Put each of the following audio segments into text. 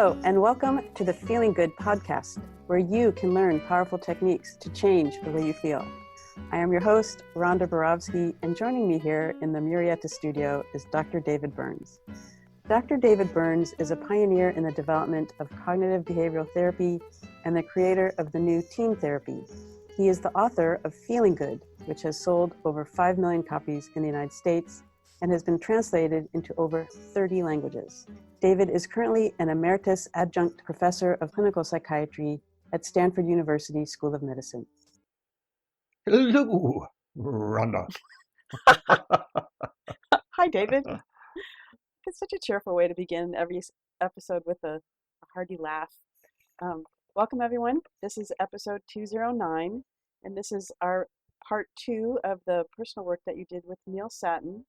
Hello, and welcome to the Feeling Good podcast, where you can learn powerful techniques to change the way you feel. I am your host, Rhonda Borowski, and joining me here in the Murrieta studio is Dr. David Burns. Dr. David Burns is a pioneer in the development of cognitive behavioral therapy and the creator of the new team therapy. He is the author of Feeling Good, which has sold over 5 million copies in the United States and has been translated into over 30 languages. David is currently an emeritus adjunct professor of clinical psychiatry at Stanford University School of Medicine. Hello, Rhonda. Hi, David. It's such a cheerful way to begin every episode with a hearty laugh. Welcome, everyone. This is episode 209, and this is our part 2 of the personal work that you did with Neil Sattin.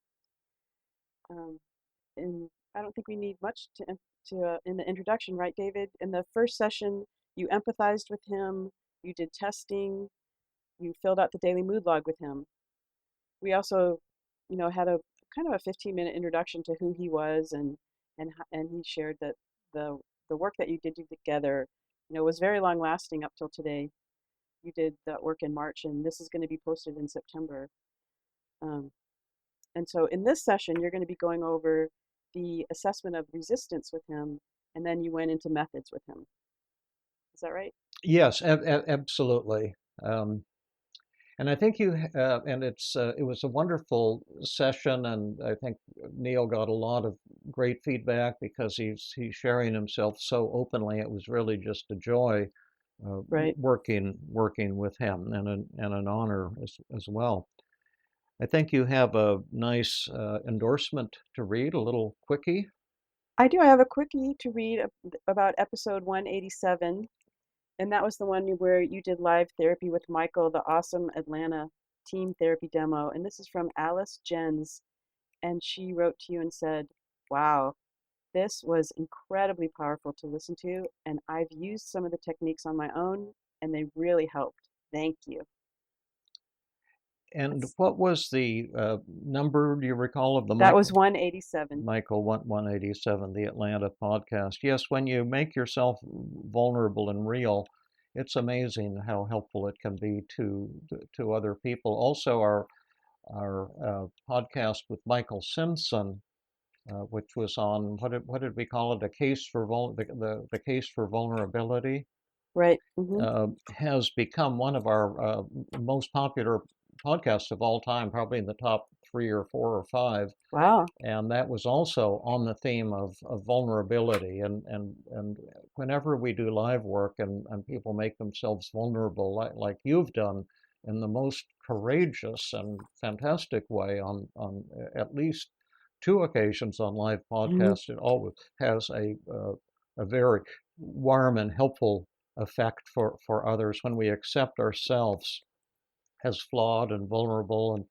And I don't think we need much to in the introduction, right, David? In the first session, you empathized with him, you did testing, you filled out the daily mood log with him. We also, had a kind of a 15-minute introduction to who he was, and he shared that the work that you did together, was very long lasting up till today. You did that work in March, and this is going to be posted in September. And so in this session, you're going to be going over the assessment of resistance with him, and then you went into methods with him. Is that right? Yes, absolutely. And I think it was a wonderful session, and I think Neil got a lot of great feedback because he's sharing himself so openly. It was really just a joy Right. working with him, and an honor as well. I think you have a nice endorsement to read, a little quickie. I do. I have a quickie to read about episode 187, and that was the one where you did live therapy with Michael, the awesome Atlanta team therapy demo. And this is from Alice Jens, and she wrote to you and said, "Wow, this was incredibly powerful to listen to, and I've used some of the techniques on my own, and they really helped. Thank you." And what was the number, do you recall, of the That was 187. Michael 187, the Atlanta podcast? Yes, when you make yourself vulnerable and real, it's amazing how helpful it can be to other people. Also, our podcast with Michael Simpson, which was on what did we call it? A case for the case for vulnerability. Right. Mm-hmm. Has become one of our most popular podcasts of all time, probably in the top 3 or 4 or 5. Wow. And that was also on the theme of vulnerability. And whenever we do live work and people make themselves vulnerable, like you've done, in the most courageous and fantastic way on at least 2 occasions on live podcasts, it always has a very warm and helpful effect for others when we accept ourselves as flawed and vulnerable and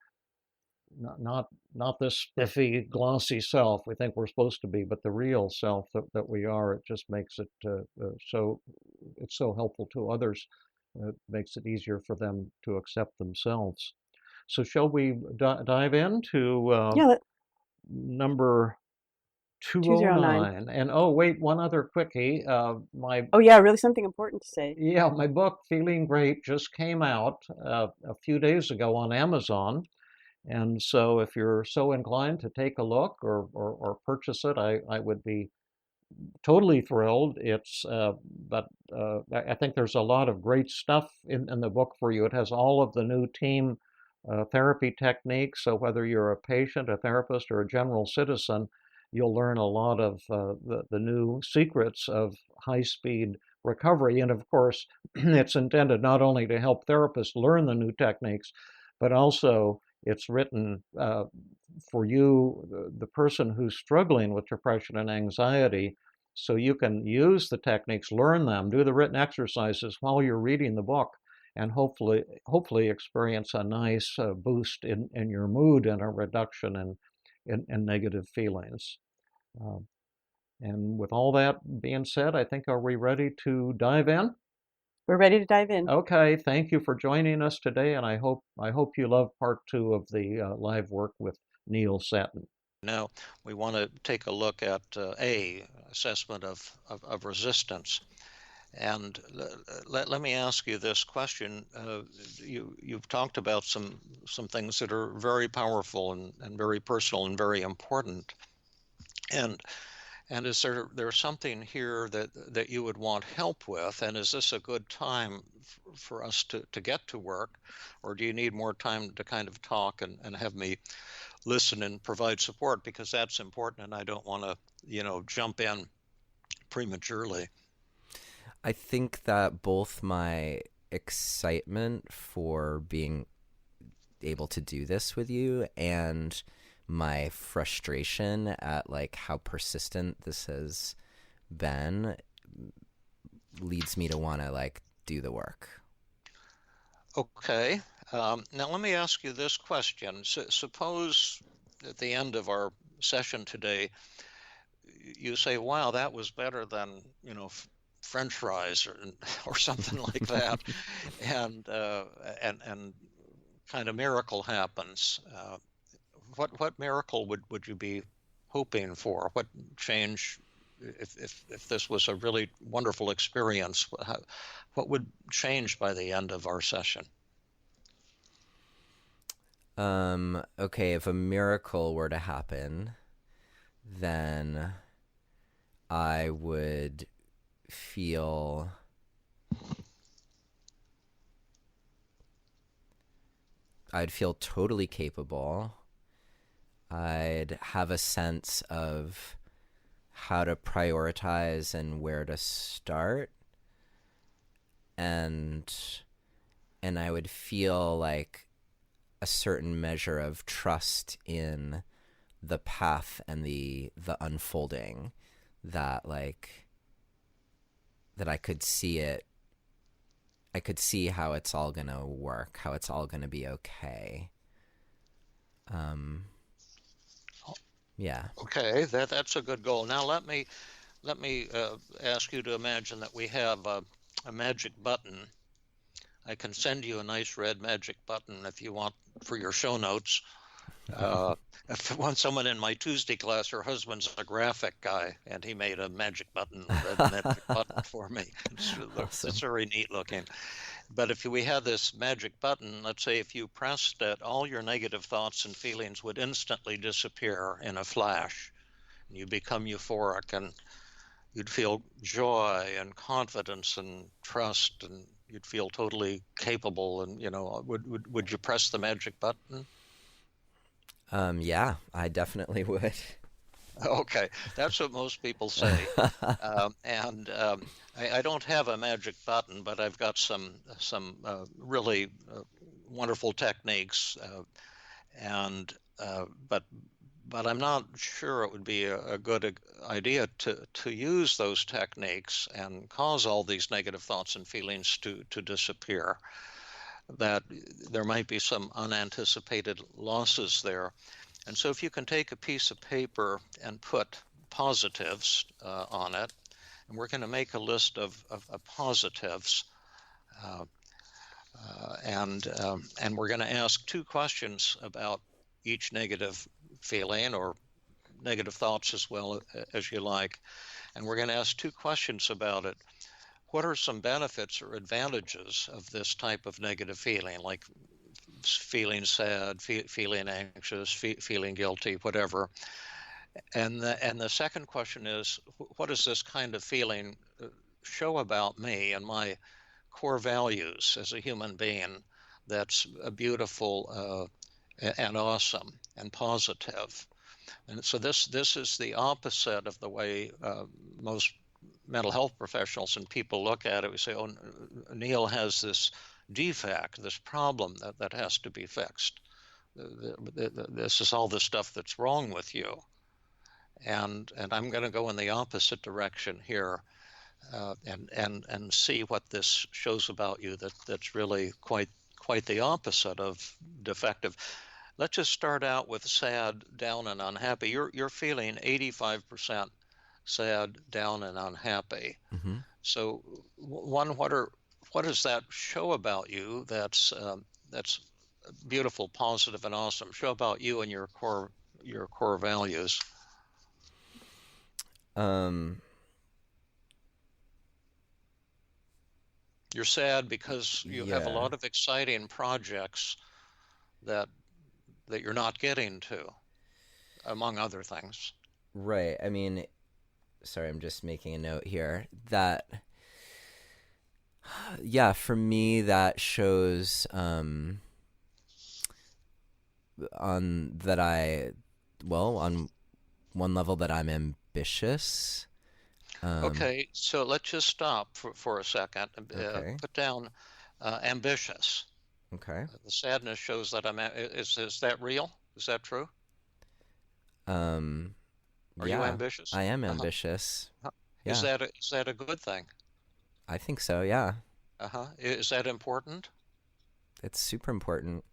not this spiffy, glossy self we think we're supposed to be, but the real self that we are. It just makes it it's so helpful to others. It makes it easier for them to accept themselves. So shall we dive into number 209. And wait, one other quickie. Really something important to say. Yeah, my book Feeling Great just came out a few days ago on Amazon, and so if you're so inclined to take a look or purchase it, I would be totally thrilled. But I think there's a lot of great stuff in the book for you. It has all of the new team therapy techniques, so whether you're a patient, a therapist, or a general citizen, you'll learn a lot of the new secrets of high-speed recovery. And of course, it's intended not only to help therapists learn the new techniques, but also it's written for you, the person who's struggling with depression and anxiety, so you can use the techniques, learn them, do the written exercises while you're reading the book, and hopefully experience a nice boost in your mood and a reduction in negative feelings. And with all that being said, I think, are we ready to dive in? We're ready to dive in. Okay, thank you for joining us today, and I hope you love part 2 of the live work with Neil Sattin. Now we want to take a look at assessment of resistance. And let me ask you this question. You've talked about some things that are very powerful and very personal and very important. And is there something here that you would want help with? And is this a good time for us to get to work? Or do you need more time to kind of talk and have me listen and provide support? Because that's important, and I don't want to, jump in prematurely. I think that both my excitement for being able to do this with you and my frustration at like how persistent this has been leads me to want to like do the work. Okay. Now let me ask you this question. Suppose at the end of our session today, you say, "Wow, that was better than French fries or something like that," and kind of miracle happens. What miracle would you be hoping for? What change, if this was a really wonderful experience, what would change by the end of our session? Okay, if a miracle were to happen, then I would feel I'd feel totally capable. I'd have a sense of how to prioritize and where to start. And I would feel like a certain measure of trust in the path and the unfolding, that like that I could see it. I could see how it's all gonna work, how it's all gonna be okay. Um, yeah. Okay, that's a good goal. Now let me ask you to imagine that we have a magic button. I can send you a nice red magic button if you want for your show notes. If I want someone in my Tuesday class, her husband's a graphic guy, and he made a magic button, a red magic button for me. It's Awesome. very neat looking. But if we had this magic button, let's say if you pressed it, all your negative thoughts and feelings would instantly disappear in a flash. And you become euphoric, and you'd feel joy and confidence and trust, and you'd feel totally capable. And would you press the magic button? Yeah, I definitely would. Okay, that's what most people say. And I don't have a magic button, but I've got some really wonderful techniques, and but I'm not sure it would be a good idea to use those techniques and cause all these negative thoughts and feelings to disappear. That there might be some unanticipated losses there. And so if you can take a piece of paper and put positives on it, and we're going to make a list of positives, uh, and we're going to ask two questions about each negative feeling or negative thoughts as well as you like. And we're going to ask two questions about it. What are some benefits or advantages of this type of negative feeling, like feeling sad, feeling anxious, feeling guilty, whatever? And the second question is, what does this kind of feeling show about me and my core values as a human being that's beautiful and awesome and positive? And so this is the opposite of the way most mental health professionals and people look at it. We say, "Oh, Neil has this defect, this problem that has to be fixed. This is all the stuff that's wrong with you." And I'm going to go in the opposite direction here, and see what this shows about you that's really quite the opposite of defective. Let's just start out with sad, down, and unhappy. You're feeling 85% sad, down, and unhappy. hmm So, what does that show about you that's beautiful, positive, and awesome? Show about you and your core your core values? You're sad because you have a Yeah. lot of exciting projects that you're not getting to, among other things. Right. I mean, sorry, I'm just making a note here that, yeah, for me, that shows on that on one level that I'm ambitious. Okay, so let's just stop for a second. Okay. Put down ambitious. Okay. The sadness shows that is that real? Is that true? Are you Yeah, ambitious? I am Uh-huh. ambitious. Uh-huh. Yeah, Is that a good thing? I think so. Yeah, Uh-huh. Is that important? it's super important.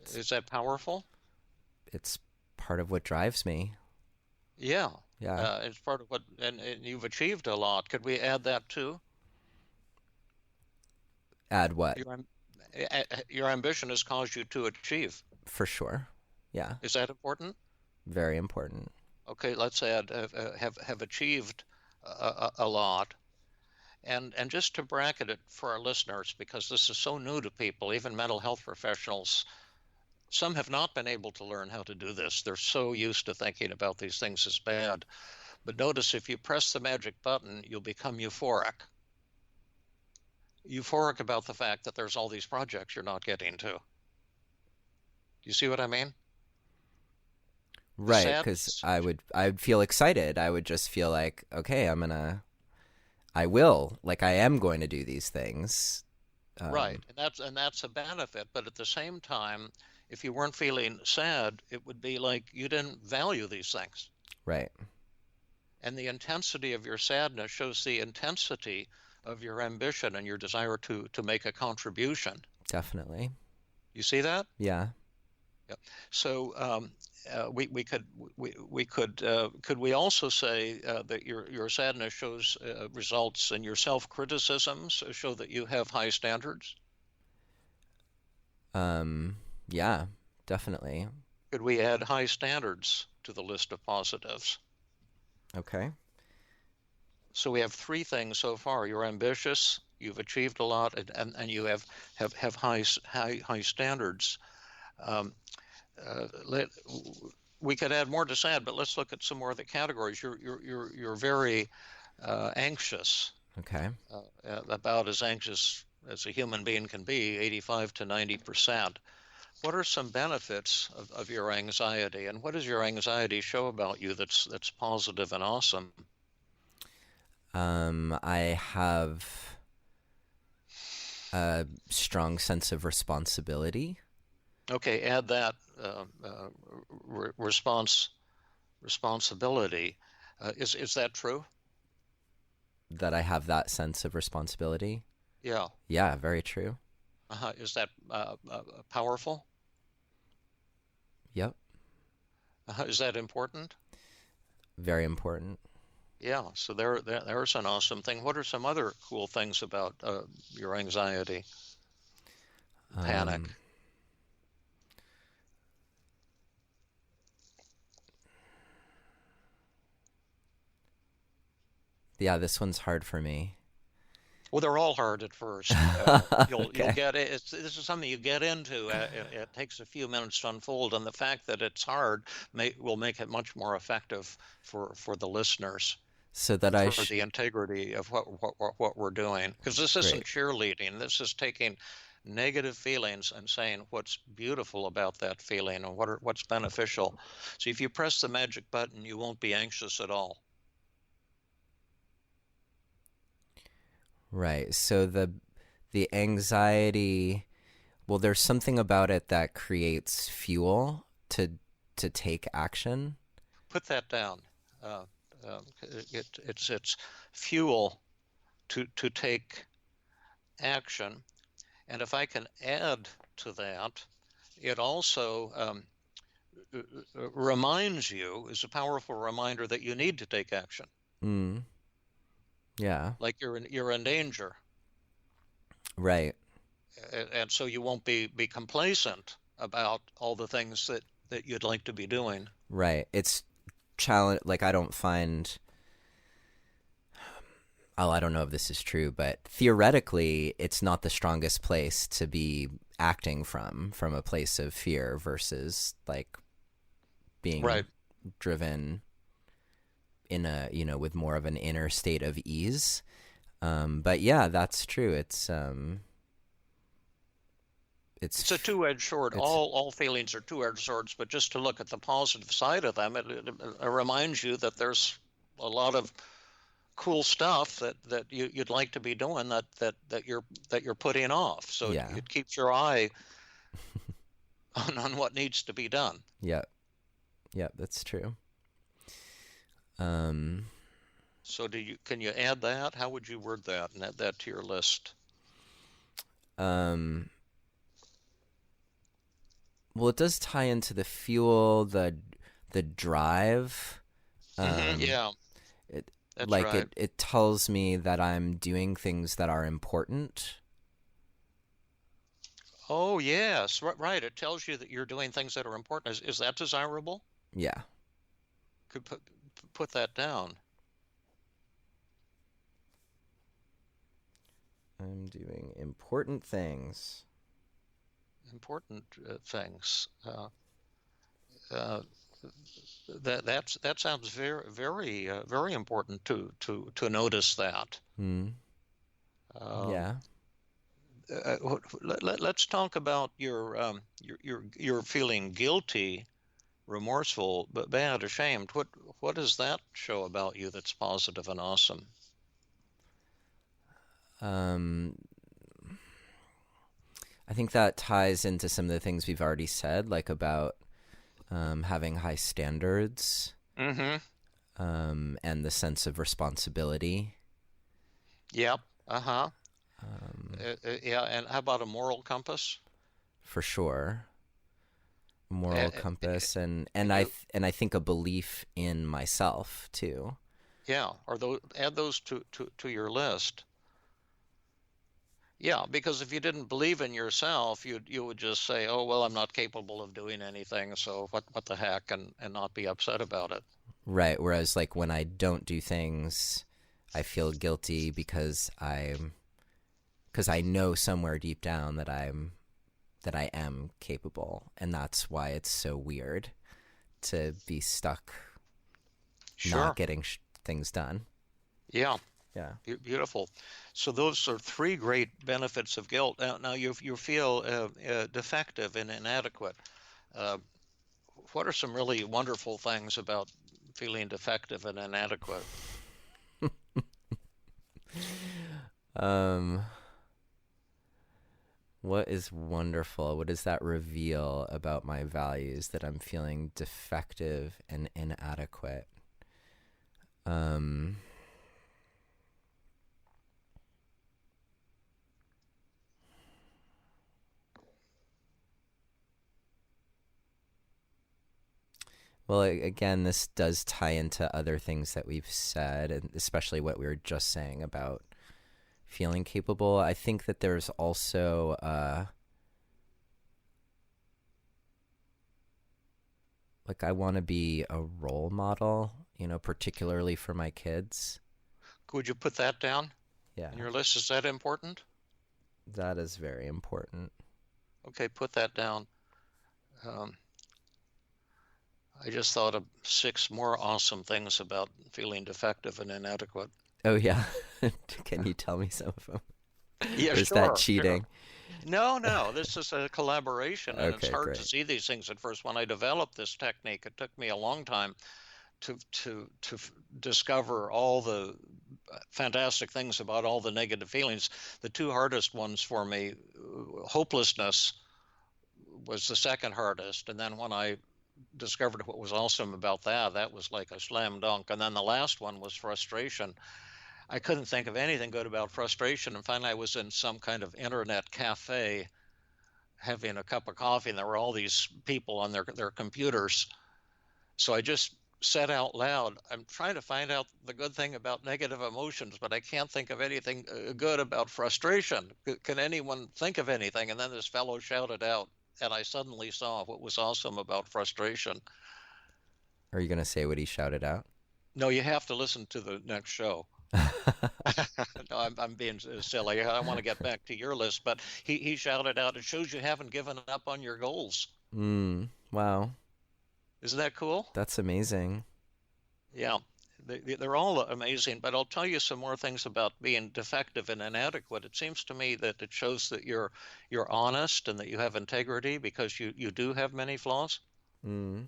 It's, Is that powerful? it's part of what drives me. Yeah. Yeah. It's part of what, and you've achieved a lot. Could we add that too? Add what? Your ambition has caused you to achieve. For sure. Yeah, Is that important? very important. Okay, let's add have achieved a lot. And just to bracket it for our listeners, because this is so new to people, even mental health professionals, some have not been able to learn how to do this. They're so used to thinking about these things as bad. But notice if you press the magic button, you'll become euphoric. Euphoric about the fact that there's all these projects you're not getting to. Do you see what I mean? The Right, because sadness. I'd feel excited. I would just feel like, okay, I am going to do these things. Right, and that's a benefit. But at the same time, if you weren't feeling sad, it would be like you didn't value these things. Right. And the intensity of your sadness shows the intensity of your ambition and your desire to make a contribution. Definitely. You see that? Yeah. Yeah. So could we also say that your sadness shows results in your self-criticisms show that you have high standards? Yeah, definitely. Could we add high standards to the list of positives? Okay. So we have three things so far. You're ambitious, you've achieved a lot, and you have high standards. Um, we could add more to sad, but let's look at some more of the categories. You're very anxious. Okay. About as anxious as a human being can be, 85 to 90%. What are some benefits of your anxiety, and what does your anxiety show about you that's positive and awesome? I have a strong sense of responsibility. Okay, add that responsibility. Is that true? That I have that sense of responsibility. Yeah. Yeah, very true. Is that powerful? Yep. Is that important? Very important. Yeah. So there's an awesome thing. What are some other cool things about your anxiety, panic? Yeah, this one's hard for me. Well, they're all hard at first. You'll Okay. get it. This is something you get into. It takes a few minutes to unfold, and the fact that it's hard will make it much more effective for the listeners, So that for the integrity of what we're doing. Because this isn't Great. cheerleading. This is taking negative feelings and saying what's beautiful about that feeling and what's beneficial. So if you press the magic button, you won't be anxious at all. Right. So the anxiety, well, there's something about it that creates fuel to take action. Put that down. It's fuel to take action, and if I can add to that, it also reminds you, is a powerful reminder that you need to take action. Yeah. Like you're in danger. Right. And so you won't be complacent about all the things that you'd like to be doing. Right. It's challenge. Like I don't find. Oh, I don't know if this is true, but theoretically, it's not the strongest place to be acting from a place of fear versus like being Right. driven in a, with more of an inner state of ease. But yeah, that's true. It's It's a two-edged sword. All feelings are two-edged swords, but just to look at the positive side of them, it reminds you that there's a lot of cool stuff that you'd like to be doing that you're putting off. So yeah. it keeps your eye on what needs to be done. Yep. Yep, that's true. So can you add that? How would you word that and add that to your list? Well, it does tie into the fuel, the drive. Yeah. That's like right. it tells me that I'm doing things that are important. Oh, yes, right. It tells you that you're doing things that are important. Is that desirable? Yeah. Could put that down. I'm doing important things. Important things. That sounds very very very important to notice that. Yeah. Let's talk about your feeling guilty, remorseful, but bad, ashamed. What does that show about you that's positive and awesome? I think that ties into some of the things we've already said, like about having high standards, and the sense of responsibility. Yep. Yeah. And how about a moral compass? For sure. Moral compass, and I think a belief in myself too. Yeah, or add those to your list. Yeah, because if you didn't believe in yourself, you would just say, "Oh, well, I'm not capable of doing anything, so what the heck," and not be upset about it. Right. Whereas, like when I don't do things, I feel guilty because I know somewhere deep down that I am capable, and that's why it's so weird to be stuck, not getting things done. Yeah. Yeah. Beautiful. So those are three great benefits of guilt. Now you feel defective and inadequate. What are some really wonderful things about feeling defective and inadequate? What is wonderful? What does that reveal about my values, that I'm feeling defective and inadequate? Well, again, this does tie into other things that we've said, and especially what we were just saying about feeling capable. I think that there's also like I want to be a role model, particularly for my kids. Could you put that down? Yeah. In your list? Is that important? That is very important. Okay, put that down. I just thought of 6 more awesome things about feeling defective and inadequate. Oh, yeah. Can you tell me some of them? Yeah, or is sure, that cheating? Sure. No, this is a collaboration, and Okay, it's hard great. to see these things at first. When I developed this technique, it took me a long time to discover all the fantastic things about all the negative feelings. The 2 hardest ones for me, hopelessness was the second hardest, and then when I discovered what was awesome about that was like a slam dunk. And then the last one was frustration. I couldn't think of anything good about frustration, and finally I was in some kind of internet cafe having a cup of coffee, and there were all these people on their computers. So I just said out loud, I'm trying to find out the good thing about negative emotions, but I can't think of anything good about frustration. Can anyone think of anything? And then this fellow shouted out, and I suddenly saw what was awesome about frustration. Are you going to say what he shouted out? No, you have to listen to the next show. No, I'm being silly. I want to get back to your list, but he shouted out, "It shows you haven't given up on your goals." Wow. Isn't that cool? That's amazing. Yeah, they're all amazing, but I'll tell you some more things about being defective and inadequate. It seems to me that it shows that you're honest and that you have integrity because you do have many flaws. Mm.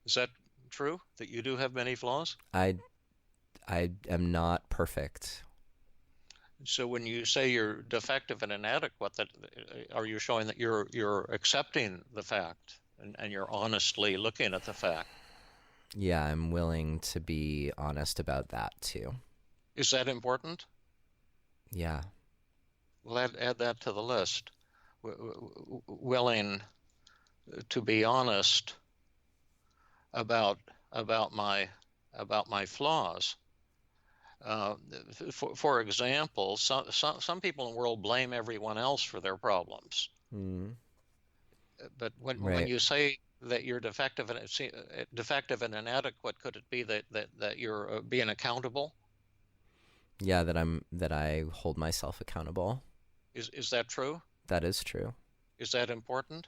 Is that true, that you do have many flaws? I am not perfect. So when you say you're defective and inadequate, that are you showing that you're accepting the fact and you're honestly looking at the fact? Yeah, I'm willing to be honest about that too. Is that important? Yeah. Well, add that to the list. Willing to be honest about my flaws. For example, some people in the world blame everyone else for their problems. Mm. But when Right. you say that you're defective and inadequate, could it be that you're being accountable? Yeah, that I hold myself accountable. Is that true? That is true. Is that important?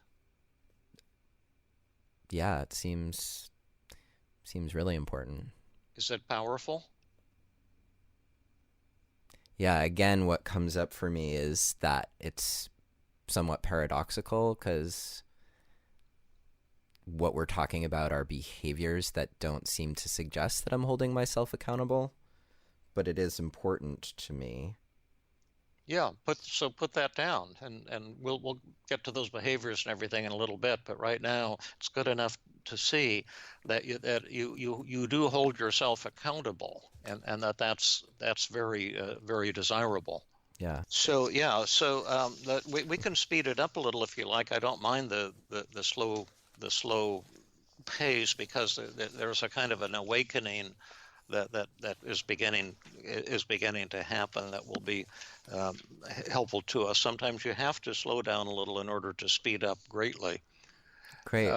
Yeah, it seems really important. Is that powerful? Yeah, again, what comes up for me is that it's somewhat paradoxical because what we're talking about are behaviors that don't seem to suggest that I'm holding myself accountable, but it is important to me. Yeah, put that down, and we'll get to those behaviors and everything in a little bit. But right now, it's good enough to see that you do hold yourself accountable, and that's very very desirable. Yeah. So we can speed it up a little if you like. I don't mind the slow pace because there's a kind of an awakening that is beginning to happen that will be helpful to us. Sometimes you have to slow down a little in order to speed up greatly. Great.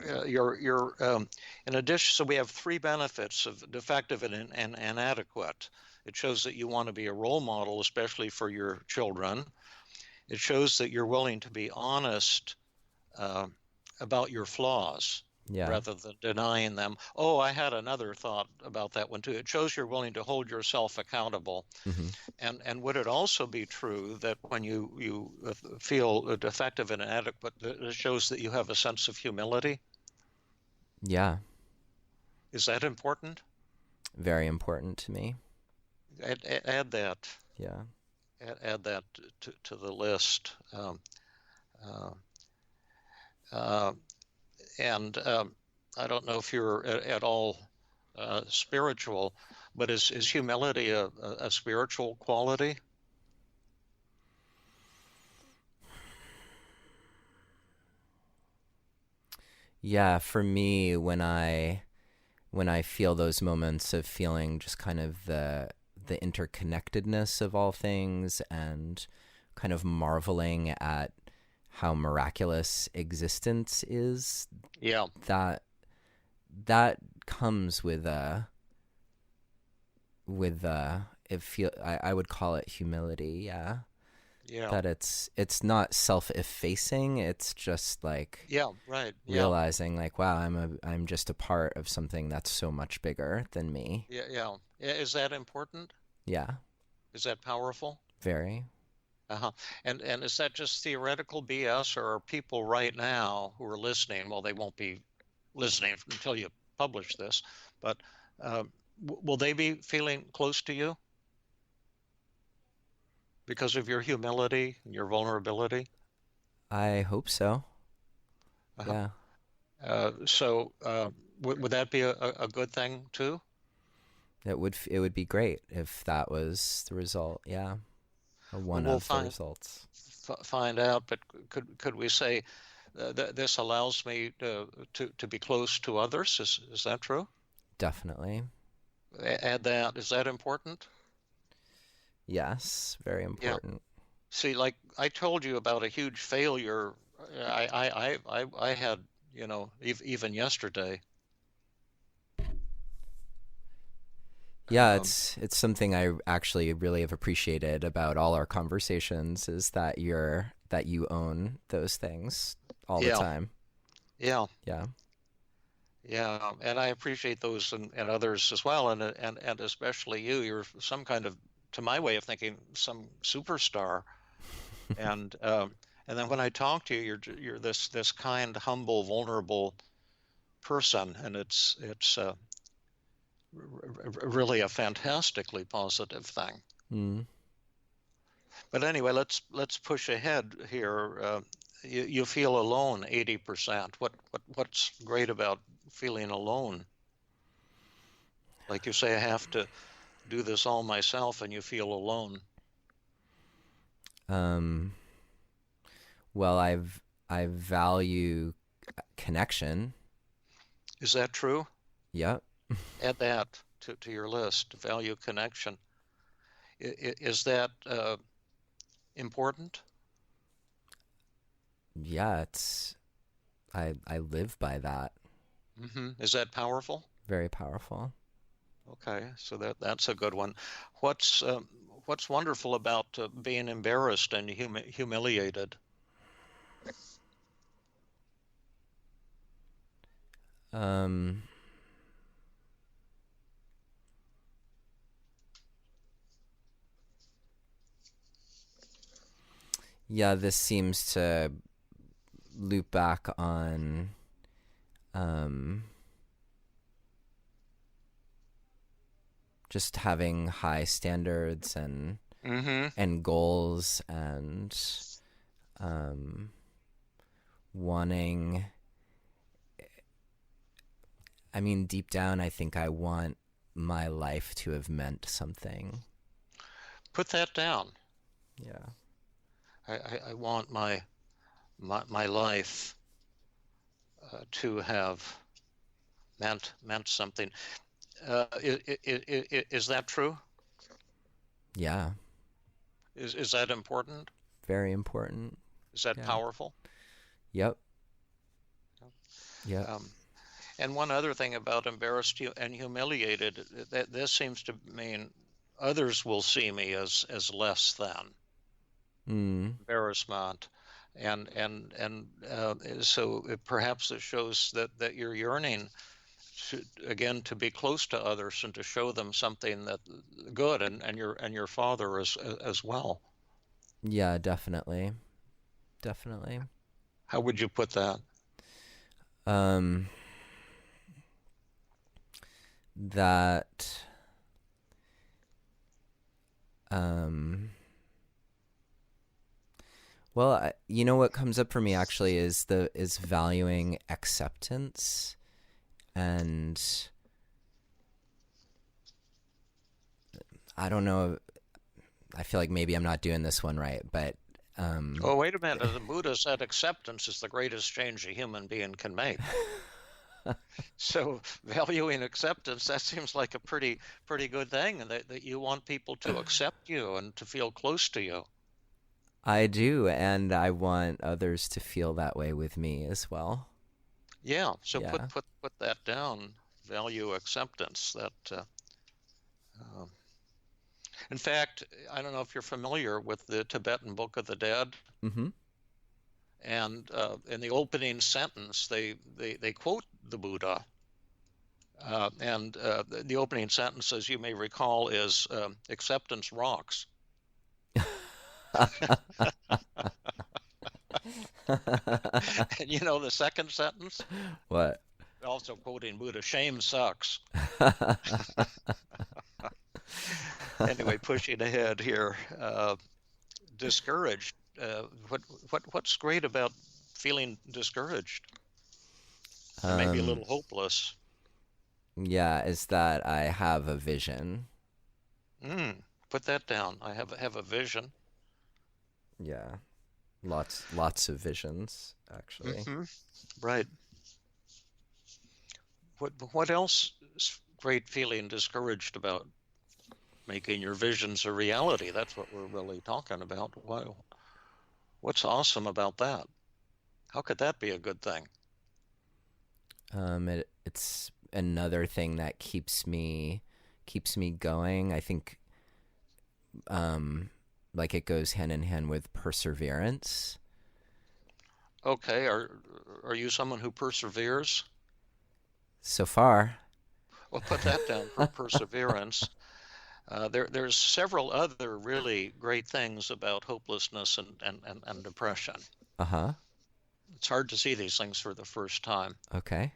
In addition, so we have three benefits of defective and inadequate. It shows that you want to be a role model, especially for your children. It shows that you're willing to be honest about your flaws. Yeah. Rather than denying them. Oh, I had another thought about that one too. It shows you're willing to hold yourself accountable. Mm-hmm. And would it also be true that when you feel defective and inadequate, it shows that you have a sense of humility? Yeah. Is that important? Very important to me. Add that. Yeah. Add that to the list. And I don't know if you're at all spiritual, but is humility a spiritual quality? Yeah, for me, when I feel those moments of feeling just kind of the interconnectedness of all things and kind of marveling at how miraculous existence is. Yeah. That comes with I would call it humility. Yeah. Yeah. That it's not self-effacing. It's just like right. realizing like, wow, I'm just a part of something that's so much bigger than me. Yeah. Is that important? Yeah. Is that powerful? Very. And is that just theoretical BS, or are people right now who are listening? Well, they won't be listening until you publish this, but will they be feeling close to you because of your humility and your vulnerability? I hope so. Yeah. So would that be a good thing too? It would be great if that was the result. Yeah. Or one of the results. Find out, but could we say that this allows me to be close to others? Is that true? Definitely. Add that. Is that important? Yes, very important. See, like I told you about a huge failure I had, even yesterday. Yeah, Um, it's something I actually really have appreciated about all our conversations is that you own those things all the yeah, time. yeah, Yeah. yeah, and I appreciate those and others as well, and especially you. You're some kind of, to my way of thinking, some superstar. And and then when I talk to you, you're this kind, humble, vulnerable person, and it's really a fantastically positive thing. Mm. But anyway, let's push ahead here. You feel alone 80%. What's great about feeling alone? Like you say, I have to do this all myself, and you feel alone. Um, well, I value connection. Is that true? Yep. Add that to your list. Value connection. Is that important? Yeah, I live by that. Is that powerful? Very powerful. Okay, so that's a good one. What's um, what's wonderful about being embarrassed and humiliated? Um, yeah, this seems to loop back on um, just having high standards Mm-hmm. and goals and um, wanting. I mean, deep down, I think I want my life to have meant something. Put that down. Yeah. I want my life to have meant something. Is that true? Yeah. Is that important? Very important. Is that Yeah. powerful? Yep. Yep. Um, and one other thing about embarrassed and humiliated, that this seems to mean others will see me as less than. Mm. Embarrassment, and so perhaps it shows that you're yearning to be close to others and to show them something that good, and your father as well. Yeah, definitely. Definitely. How would you put that? Um, that um well, you know what comes up for me actually is valuing acceptance, and I don't know, I feel like maybe I'm not doing this one right, but Oh, wait a minute. The Buddha said acceptance is the greatest change a human being can make. So valuing acceptance, that seems like a pretty good thing, and that you want people to accept you and to feel close to you. I do, and I want others to feel that way with me as well. Yeah, so Yeah. put that down. Value acceptance. That uh, in fact, I don't know if you're familiar with the Tibetan Book of the Dead, Mm-hmm. and in the opening sentence, they quote the Buddha. And the opening sentence, as you may recall, is acceptance rocks. And you know the second sentence? What? Also quoting Buddha, shame sucks. Anyway, pushing ahead here. Discouraged. What's great about feeling discouraged and maybe a um little hopeless? yeah, is that I have a vision. Put that down. I have a vision. Yeah. Lots of visions actually. Hmm. Right. What else is great feeling discouraged about? making your visions a reality. That's what we're really talking about. What's awesome about that? How could that be a good thing? It's another thing that keeps me going. I think like it goes hand in hand with perseverance. Okay, are you someone who perseveres? So far. Well, put that down for perseverance. There's several other really great things about hopelessness and depression. Uh-huh. It's hard to see these things for the first time. Okay.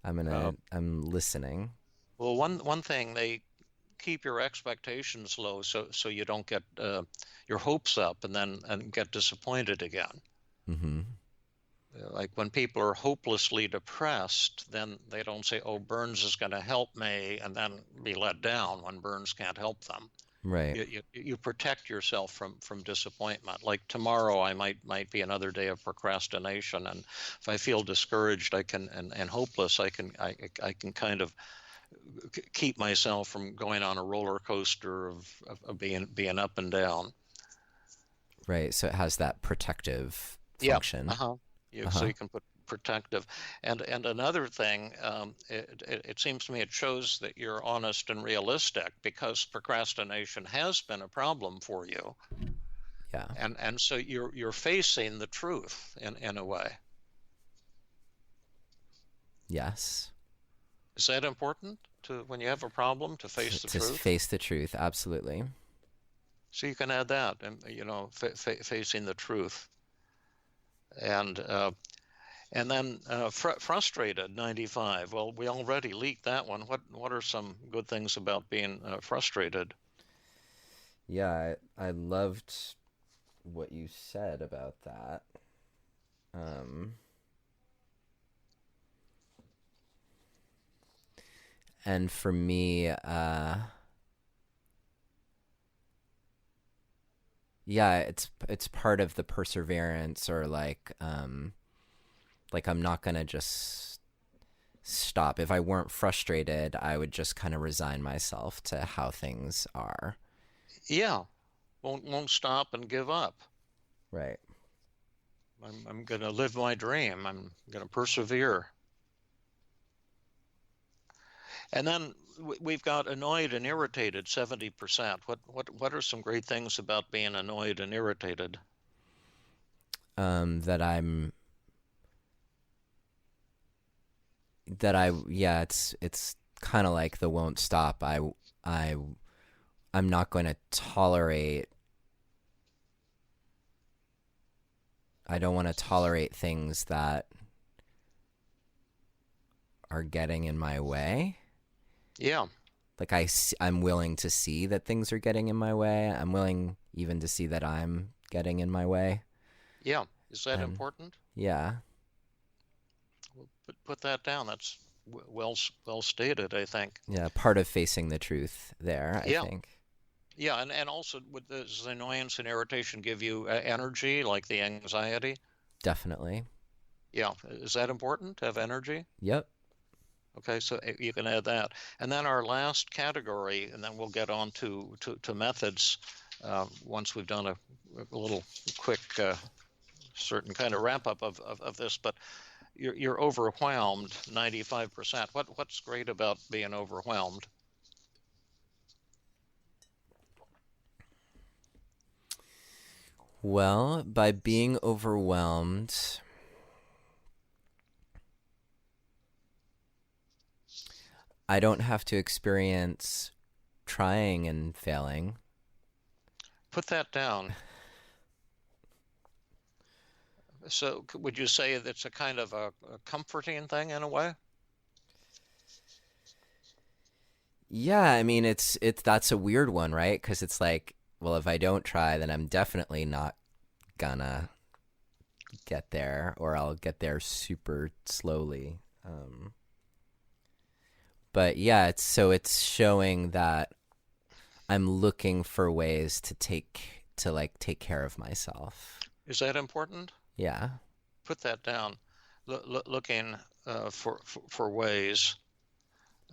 I'm listening. Well, one thing, they keep your expectations low so you don't get your hopes up and get disappointed again. Mm-hmm. Like when people are hopelessly depressed, then they don't say, oh, Burns is going to help me, and then be let down when Burns can't help them. Right. You protect yourself from disappointment. Like tomorrow, I might be another day of procrastination, and if I feel discouraged, and hopeless, I can kind of keep myself from going on a roller coaster of being up and down. Right. So it has that protective function. Yeah. So you can put protective. And another thing, it seems to me it shows that you're honest and realistic, because procrastination has been a problem for you. Yeah. And so you're facing the truth in a way. Yes. Is that important, to when you have a problem, to face the truth? To face the truth, absolutely. So you can add that, and facing the truth. And then frustrated, 95. Well, we already leaked that one. What are some good things about being frustrated? Yeah, I loved what you said about that. And for me, yeah, it's part of the perseverance, or like I'm not gonna just stop. If I weren't frustrated, I would just kind of resign myself to how things are. Yeah, won't stop and give up. Right. I'm gonna live my dream. I'm gonna persevere. And then we've got annoyed and irritated, 70%. What are some great things about being annoyed and irritated? It's kind of like the won't stop. I'm not going to tolerate. I don't want to tolerate things that are getting in my way. Yeah. Like I'm willing to see that things are getting in my way. I'm willing even to see that I'm getting in my way. Yeah. Is that important? Yeah. Well, put that down. That's well stated, I think. Yeah, part of facing the truth there, I think. Yeah, and also, does annoyance and irritation give you energy, like the anxiety? Definitely. Yeah. Is that important, to have energy? Yep. Okay, so you can add that. And then our last category, and then we'll get on to methods once we've done a little quick certain kind of wrap-up of this. But you're overwhelmed, 95%. What's great about being overwhelmed? Well, by being overwhelmed, I don't have to experience trying and failing. Put that down. So would you say that's a kind of a comforting thing in a way? Yeah, I mean, that's a weird one, right? Because it's like, well, if I don't try, then I'm definitely not gonna get there, or I'll get there super slowly. But yeah, it's showing that I'm looking for ways to take care of myself. Is that important? Yeah. Put that down. Looking for ways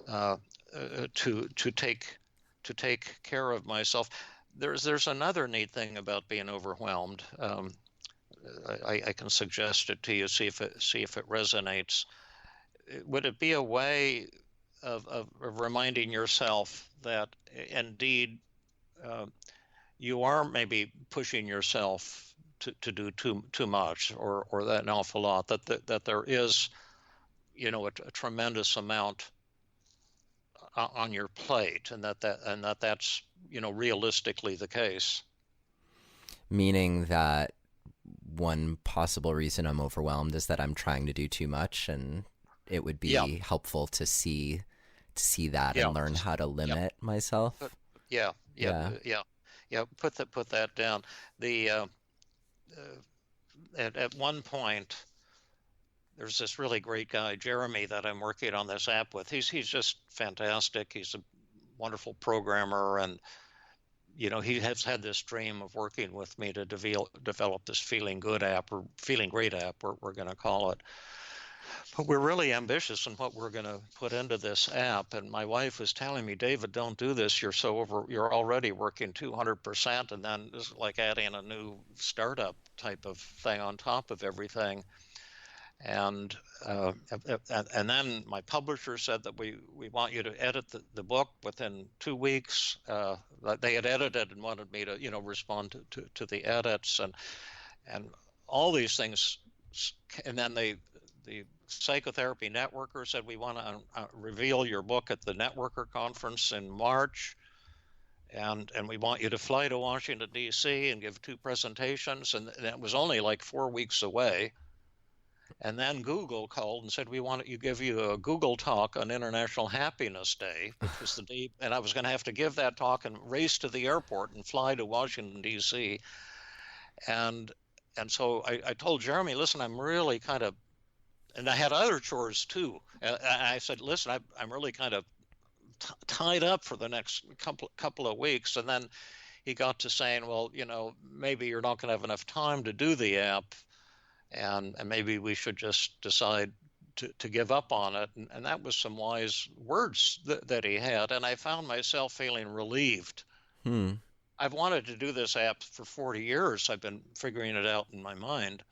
to to take care of myself. There's another neat thing about being overwhelmed. I can suggest it to you, see if it resonates. Would it be a way of reminding yourself that indeed you are maybe pushing yourself to do too much or that an awful lot, that there is, you know, a tremendous amount on your plate, and that's, you know, realistically the case? Meaning that one possible reason I'm overwhelmed is that I'm trying to do too much, and it would be helpful to see that and learn how to limit myself. Put that down. The at one point, there's this really great guy, Jeremy, that I'm working on this app with. He's just fantastic. He's a wonderful programmer, and you know, he has had this dream of working with me to develop this feeling good app, or feeling great app, we're going to call it. But we're really ambitious in what we're going to put into this app. And my wife was telling me, David, don't do this. You're already working 200%. And then this is like adding a new startup type of thing on top of everything. And then my publisher said that we want you to edit the book within 2 weeks. They had edited and wanted me to, you know, respond to the edits and all these things. And then the psychotherapy networker said, we want to reveal your book at the networker conference in March. And we want you to fly to Washington, D.C. and give 2 presentations. And it was only like 4 weeks away. And then Google called and said, we want to give you a Google talk on International Happiness Day, which was the day, and I was going to have to give that talk and race to the airport and fly to Washington, D.C. And so I told Jeremy, listen, I'm really kind of, and I had other chores too. And I said, listen, I'm really kind of tied up for the next couple of weeks. And then he got to saying, well, you know, maybe you're not going to have enough time to do the app. And maybe we should just decide to give up on it. And that was some wise words that he had. And I found myself feeling relieved. I've wanted to do this app for 40 years. I've been figuring it out in my mind.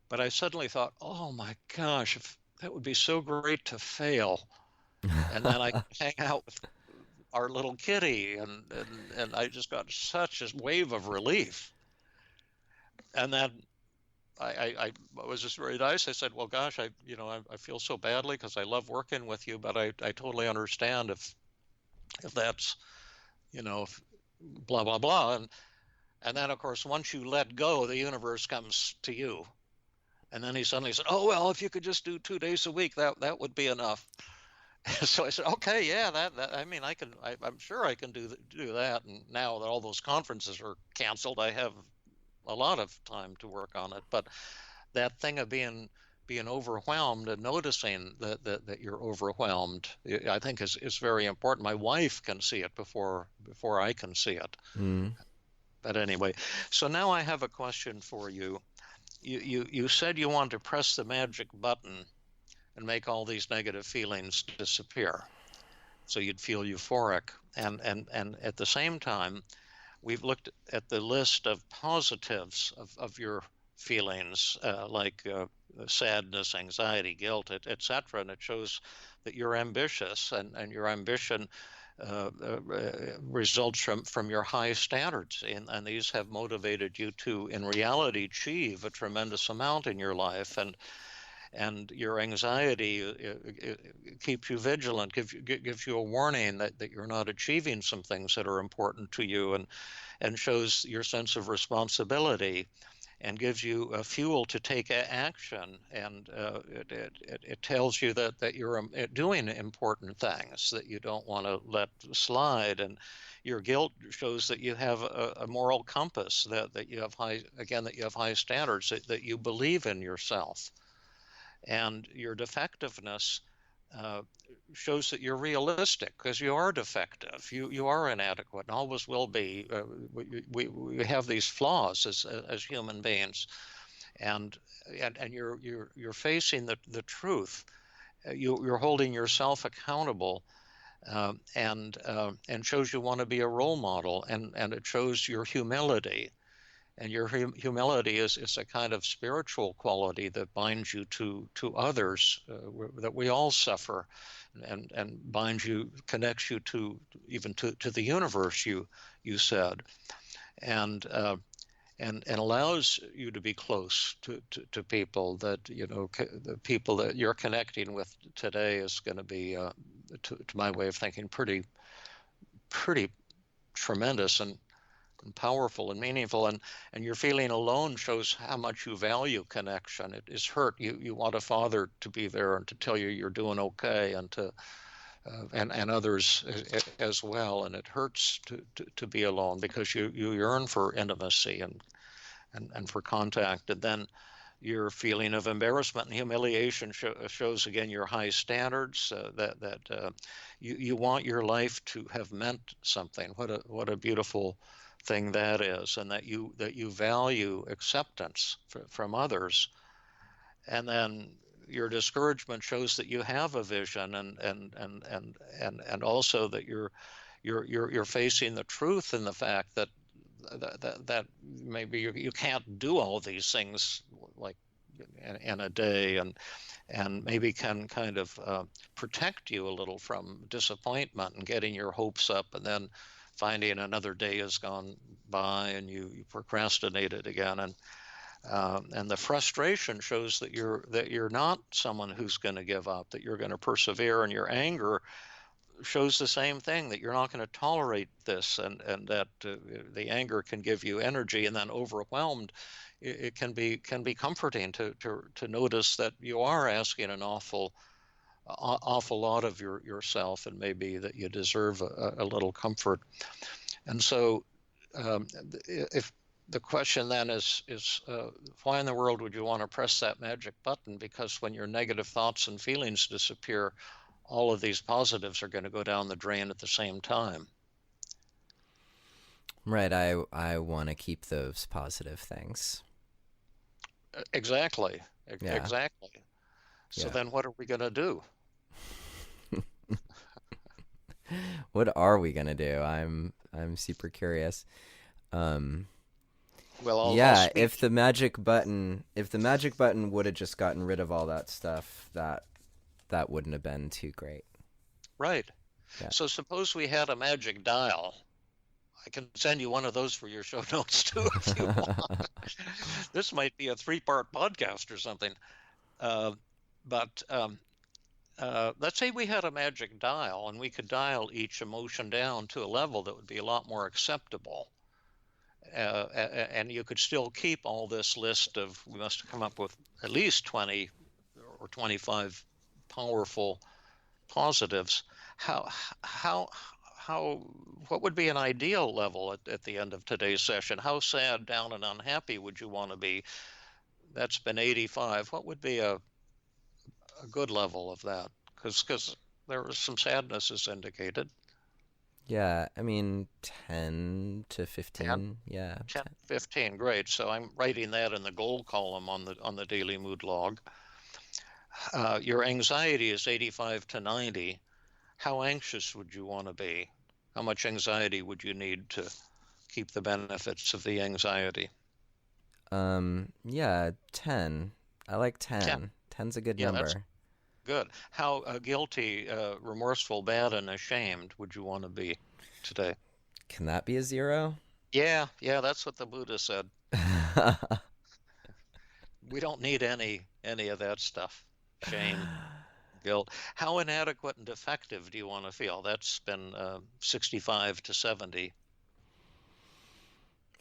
But I suddenly thought, oh my gosh, that would be so great to fail. And then I could hang out with our little kitty. And I just got such a wave of relief. And then I was just very nice. I said, well, gosh, I feel so badly because I love working with you, but I totally understand if that's, you know, blah, blah, blah. And then, of course, once you let go, the universe comes to you. And then he suddenly said, oh, well, if you could just do 2 days a week, that would be enough. So I said, okay, yeah, I'm sure I can do that. And now that all those conferences are canceled, I have a lot of time to work on it. But that thing of being overwhelmed and noticing that you're overwhelmed, I think is very important. My wife can see it before I can see it. But anyway, so now I have a question for you. You said you want to press the magic button and make all these negative feelings disappear, so you'd feel euphoric. And at the same time, we've looked at the list of positives of your feelings, like sadness, anxiety, guilt, etc. And it shows that you're ambitious, and your ambition results from your high standards. And these have motivated you to, in reality, achieve a tremendous amount in your life. And your anxiety keeps you vigilant, gives you a warning that you're not achieving some things that are important to you, and shows your sense of responsibility, and gives you fuel to take action. And it tells you that you're doing important things that you don't want to let slide. And your guilt shows that you have a moral compass, that you have high standards, that you believe in yourself. And your defectiveness shows that you're realistic, because you are defective. You are inadequate and always will be. We have these flaws as human beings, and you're facing the truth. You're holding yourself accountable, and shows you want to be a role model, and it shows your humility. And your humility is a kind of spiritual quality that binds you to others, that we all suffer, and binds you, connects you to even to the universe. You said, and and allows you to be close to people that the people that you're connecting with today is going to be, to my way of thinking, pretty tremendous and powerful and meaningful. And your feeling alone shows how much you value connection. It is hurt. You want a father to be there and to tell you you're doing okay, and to and others as well. And it hurts to be alone, because you yearn for intimacy and for contact. And then your feeling of embarrassment and humiliation shows again your high standards, that you want your life to have meant something. What a beautiful thing that is, and that you value acceptance from others. And then your discouragement shows that you have a vision, and also that you're facing the truth in the fact that maybe you can't do all these things like in a day, and maybe can kind of protect you a little from disappointment and getting your hopes up, and then finding another day has gone by and you procrastinated again. And the frustration shows that you're not someone who's going to give up, that you're going to persevere. And your anger shows the same thing, that you're not going to tolerate this, and that the anger can give you energy. And then overwhelmed, it can be comforting to notice that you are asking an awful lot of yourself, and maybe that you deserve a little comfort. And so if the question then is why in the world would you want to press that magic button? Because when your negative thoughts and feelings disappear, all of these positives are going to go down the drain at the same time. Right. I want to keep those positive things. Exactly. Yeah. Exactly. So then what are we going to do? What are we going to do? I'm super curious. Well, if the magic button would have just gotten rid of all that stuff, that wouldn't have been too great. Right. Yeah. So suppose we had a magic dial. I can send you one of those for your show notes too, if you want. This might be a 3-part podcast or something. But let's say we had a magic dial, and we could dial each emotion down to a level that would be a lot more acceptable. And you could still keep all this list of, we must come up with at least 20 or 25 powerful positives. What would be an ideal level at the end of today's session? How sad, down, and unhappy would you want to be? That's been 85. What would be a good level of that? Because there was some sadness is indicated. Yeah, I mean 10 to 15. 10? Yeah. 10, 15, great. So I'm writing that in the gold column on the daily mood log. Your anxiety is 85 to 90. How anxious would you want to be? How much anxiety would you need to keep the benefits of the anxiety? Yeah, 10. I like 10. 10's a good number. That's good. How guilty, remorseful, bad, and ashamed would you want to be today? Can that be a 0? Yeah, that's what the Buddha said. We don't need any of that stuff. Shame, guilt. How inadequate and defective do you want to feel? That's been 65 to 70.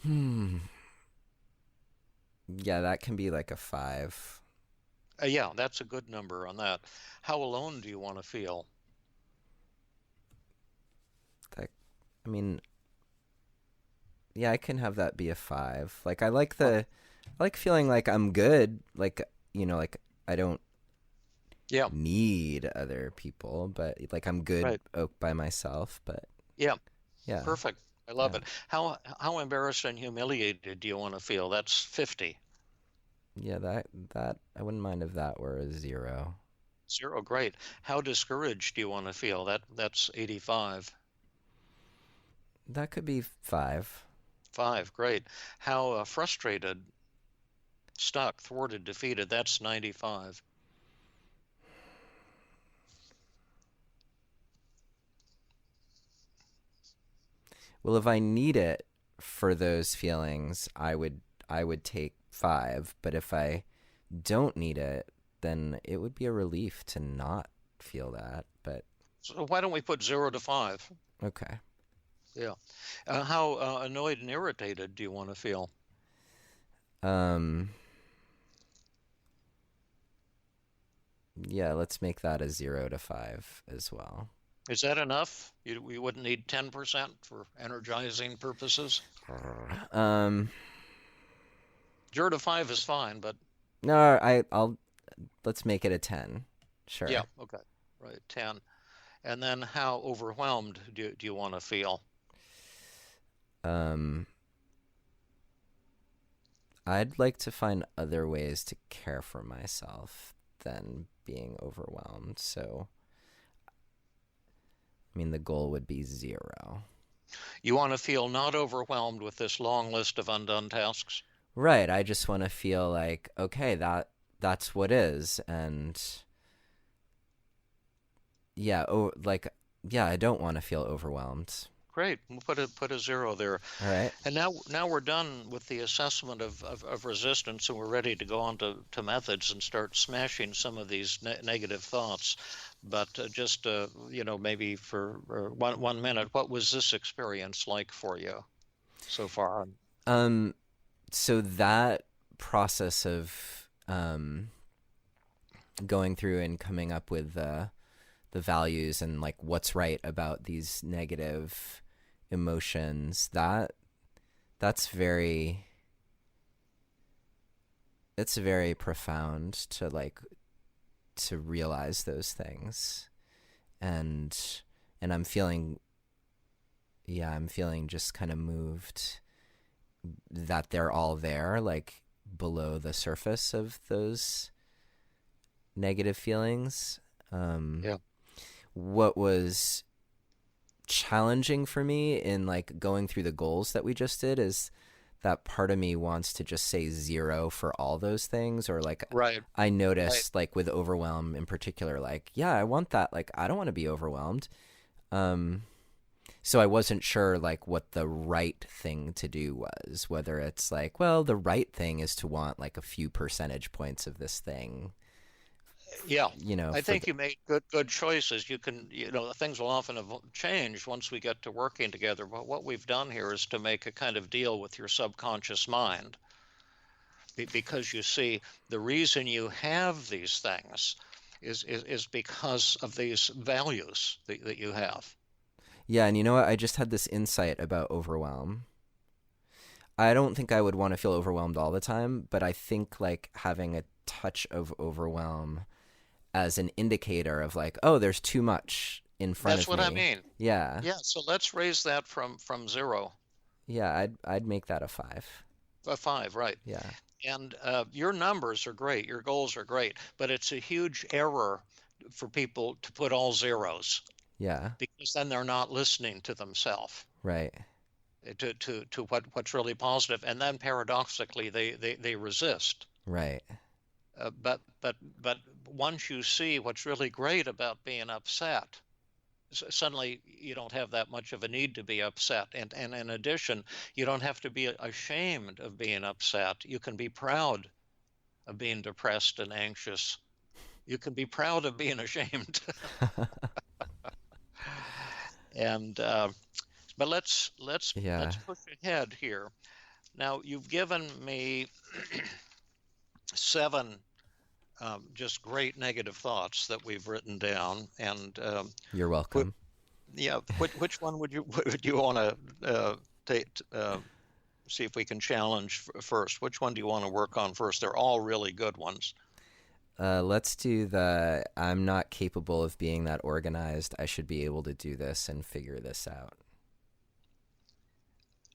Yeah, that can be like a 5. Yeah, that's a good number on that. How alone do you want to feel? I mean, yeah, I can have that be a 5. Like I like feeling like I'm good, like like I don't need other people, but like I'm good by myself. But yeah, perfect. I love it. How embarrassed and humiliated do you want to feel? That's 50. Yeah, that I wouldn't mind if that were a 0. 0, great. How discouraged do you want to feel? That's 85. That could be 5. 5, great. How frustrated, stuck, thwarted, defeated, that's 95. Well, if I need it for those feelings, I would take 5, but if I don't need it, then it would be a relief to not feel that. But So why don't we put 0 to 5? okay. Yeah. How annoyed and irritated do you want to feel? Yeah, let's make that a 0 to 5 as well. Is that enough? We wouldn't need 10% for energizing purposes? 0 to 5 is fine, but No, I'll let's make it a 10. Sure. yeah, okay, right, 10. And then how overwhelmed do you want to feel? I'd like to find other ways to care for myself than being overwhelmed. So, I mean, the goal would be 0. You want to feel not overwhelmed with this long list of undone tasks? Right. I just want to feel like, okay, that's what is. And yeah, I don't want to feel overwhelmed. Great. We'll put a 0 there. All right. And now we're done with the assessment of resistance, and we're ready to go on to methods and start smashing some of these negative thoughts. But just maybe for 1 minute, what was this experience like for you so far? So that process of going through and coming up with the values and like what's right about these negative emotions, it's very profound to realize those things, and I'm feeling just kind of moved that they're all there, like below the surface of those negative feelings. Yeah. What was challenging for me in like going through the goals that we just did is that part of me wants to just say 0 for all those things, or like right. I noticed like with overwhelm in particular, like, yeah, I want that, like I don't want to be overwhelmed. So I wasn't sure like what the right thing to do was, whether it's like, well, the right thing is to want like a few percentage points of this thing. Yeah, I think you made good choices. You can, things will often have changed once we get to working together. But what we've done here is to make a kind of deal with your subconscious mind, because you see, the reason you have these things is because of these values that you have. Yeah, and you know what? I just had this insight about overwhelm. I don't think I would want to feel overwhelmed all the time, but I think like having a touch of overwhelm as an indicator of like, oh, there's too much in front of me. That's what I mean. Yeah. Yeah, so let's raise that from 0. Yeah, I'd make that a 5. A 5, right. Yeah. And your numbers are great, your goals are great, but it's a huge error for people to put all zeros. Yeah. Because then they're not listening to themselves. Right. To what's really positive, and then paradoxically they resist. Right. But once you see what's really great about being upset, suddenly you don't have that much of a need to be upset. And in addition, you don't have to be ashamed of being upset. You can be proud of being depressed and anxious. You can be proud of being ashamed. And but let's push ahead here. Now, you've given me 7 just great negative thoughts that we've written down, and you're welcome. Which one would you want to take? See if we can challenge first. Which one do you want to work on first? They're all really good ones. Let's do the I'm not capable of being that organized. I should be able to do this and figure this out.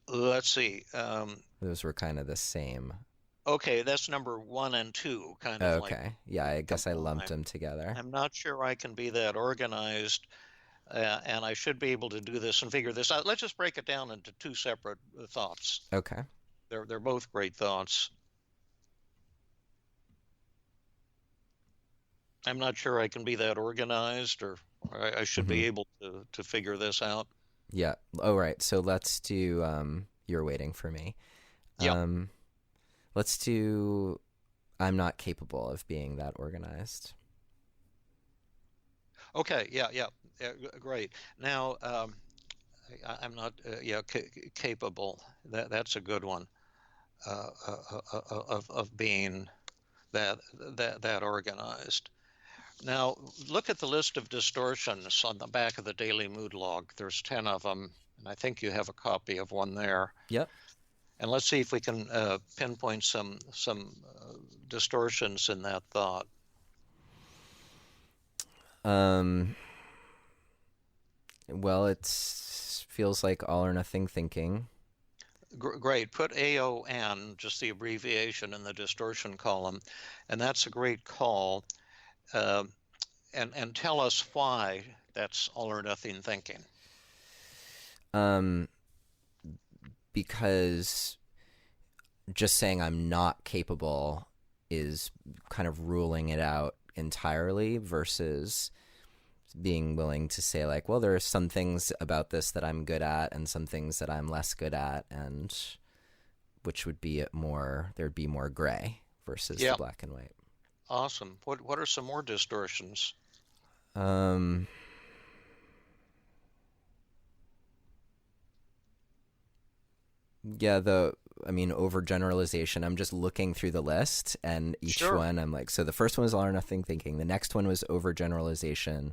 Let's see. Those were kind of the same. Okay, that's number 1 and 2, kind of like Okay. Yeah, I guess I lumped combined. them together. I'm not sure I can be that organized, and I should be able to do this and figure this out. Let's just break it down into 2 separate thoughts. Okay. They're both great thoughts. I'm not sure I can be that organized, or I should be able to figure this out. Yeah. Oh, right. So let's do, you're waiting for me. Yeah. Let's do, I'm not capable of being that organized. Okay. Yeah. Great. Now, I'm not, capable. That's a good one, of being that organized. Now, look at the list of distortions on the back of the daily mood log. There's 10 of them, and I think you have a copy of one there. Yep. And let's see if we can pinpoint some distortions in that thought. Well, it feels like all or nothing thinking. Great. Put AON, just the abbreviation, in the distortion column, and that's a great call. And tell us why that's all or nothing thinking. Because just saying I'm not capable is kind of ruling it out entirely versus being willing to say like, well, there are some things about this that I'm good at and some things that I'm less good at, and which would be there'd be more gray versus the black and white. Awesome. What are some more distortions? Yeah, overgeneralization. I'm just looking through the list, and each one I'm like, so the first one was all or nothing thinking. The next one was overgeneralization,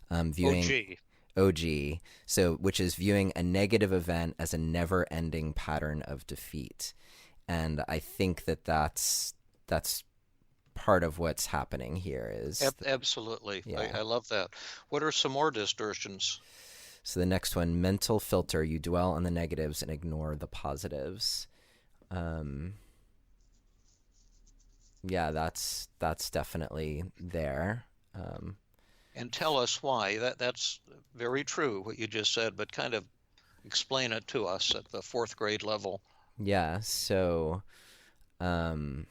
viewing OG. So, which is viewing a negative event as a never-ending pattern of defeat, and I think that's part of what's happening here. Is absolutely. Yeah. I love that. What are some more distortions? So the next one, mental filter. You dwell on the negatives and ignore the positives. Yeah, that's definitely there. And tell us why. That's very true, what you just said, but kind of explain it to us at the 4th grade level. Yeah, so the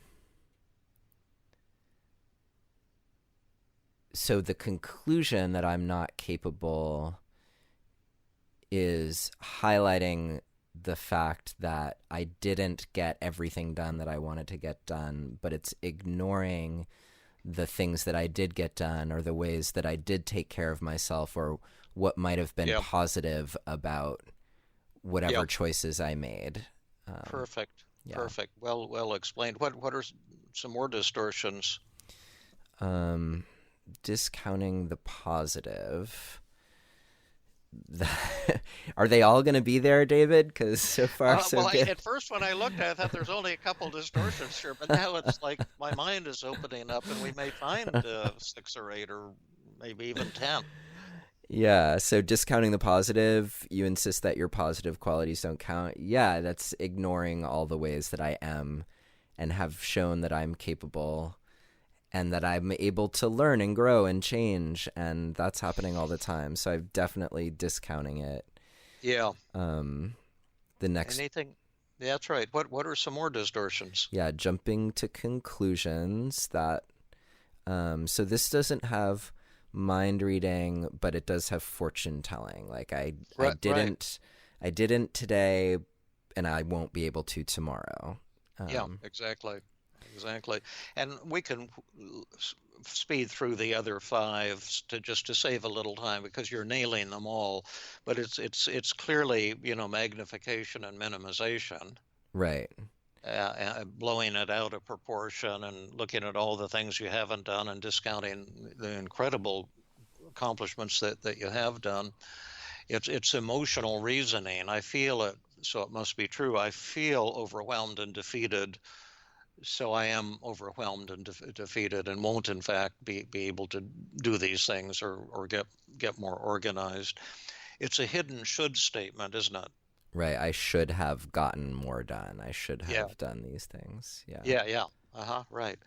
conclusion that I'm not capable is highlighting the fact that I didn't get everything done that I wanted to get done, but it's ignoring the things that I did get done or the ways that I did take care of myself or what might have been positive about whatever choices I made. Perfect. Perfect. Well explained. What are some more distortions? Discounting the positive. Are they all going to be there, David? Because so far, so good. At first, when I looked, I thought there's only a couple distortions here, but now it's like my mind is opening up, and we may find 6 or 8 or maybe even 10. Yeah. So discounting the positive, you insist that your positive qualities don't count. Yeah, that's ignoring all the ways that I am and have shown that I'm capable and that I'm able to learn and grow and change, and that's happening all the time. So I'm definitely discounting it. Yeah. The next anything. That's right. What are some more distortions? Yeah, jumping to conclusions that. So this doesn't have mind reading, but it does have fortune telling. Like I didn't today, and I won't be able to tomorrow. Yeah, exactly. And we can speed through the other 5 to save a little time because you're nailing them all. But it's clearly, magnification and minimization. Right. Blowing it out of proportion and looking at all the things you haven't done and discounting the incredible accomplishments that you have done. It's emotional reasoning. I feel it, so it must be true. I feel overwhelmed and defeated, so I am overwhelmed and defeated and won't, in fact, be able to do these things or get more organized. It's a hidden should statement, isn't it? Right. I should have gotten more done. I should Yeah, have done these things. Yeah. yeah. Right.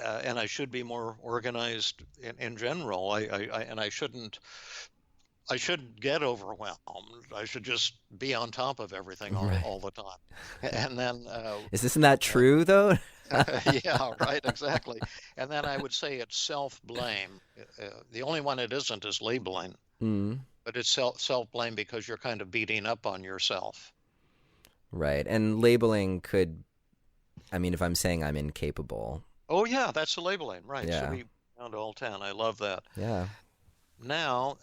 And I should be more organized in general. And I shouldn't get overwhelmed. I should just be on top of everything Right. all the time. And then, Isn't that uh, true though? yeah, right, exactly. And then I would say it's self-blame. The only one it isn't is labeling, Mm. but it's self-blame because you're kind of beating up on yourself. Right. And labeling could, I mean, if I'm saying I'm incapable. Oh yeah, that's the labeling, right? So Yeah. we found all 10. I love that. Yeah. Now,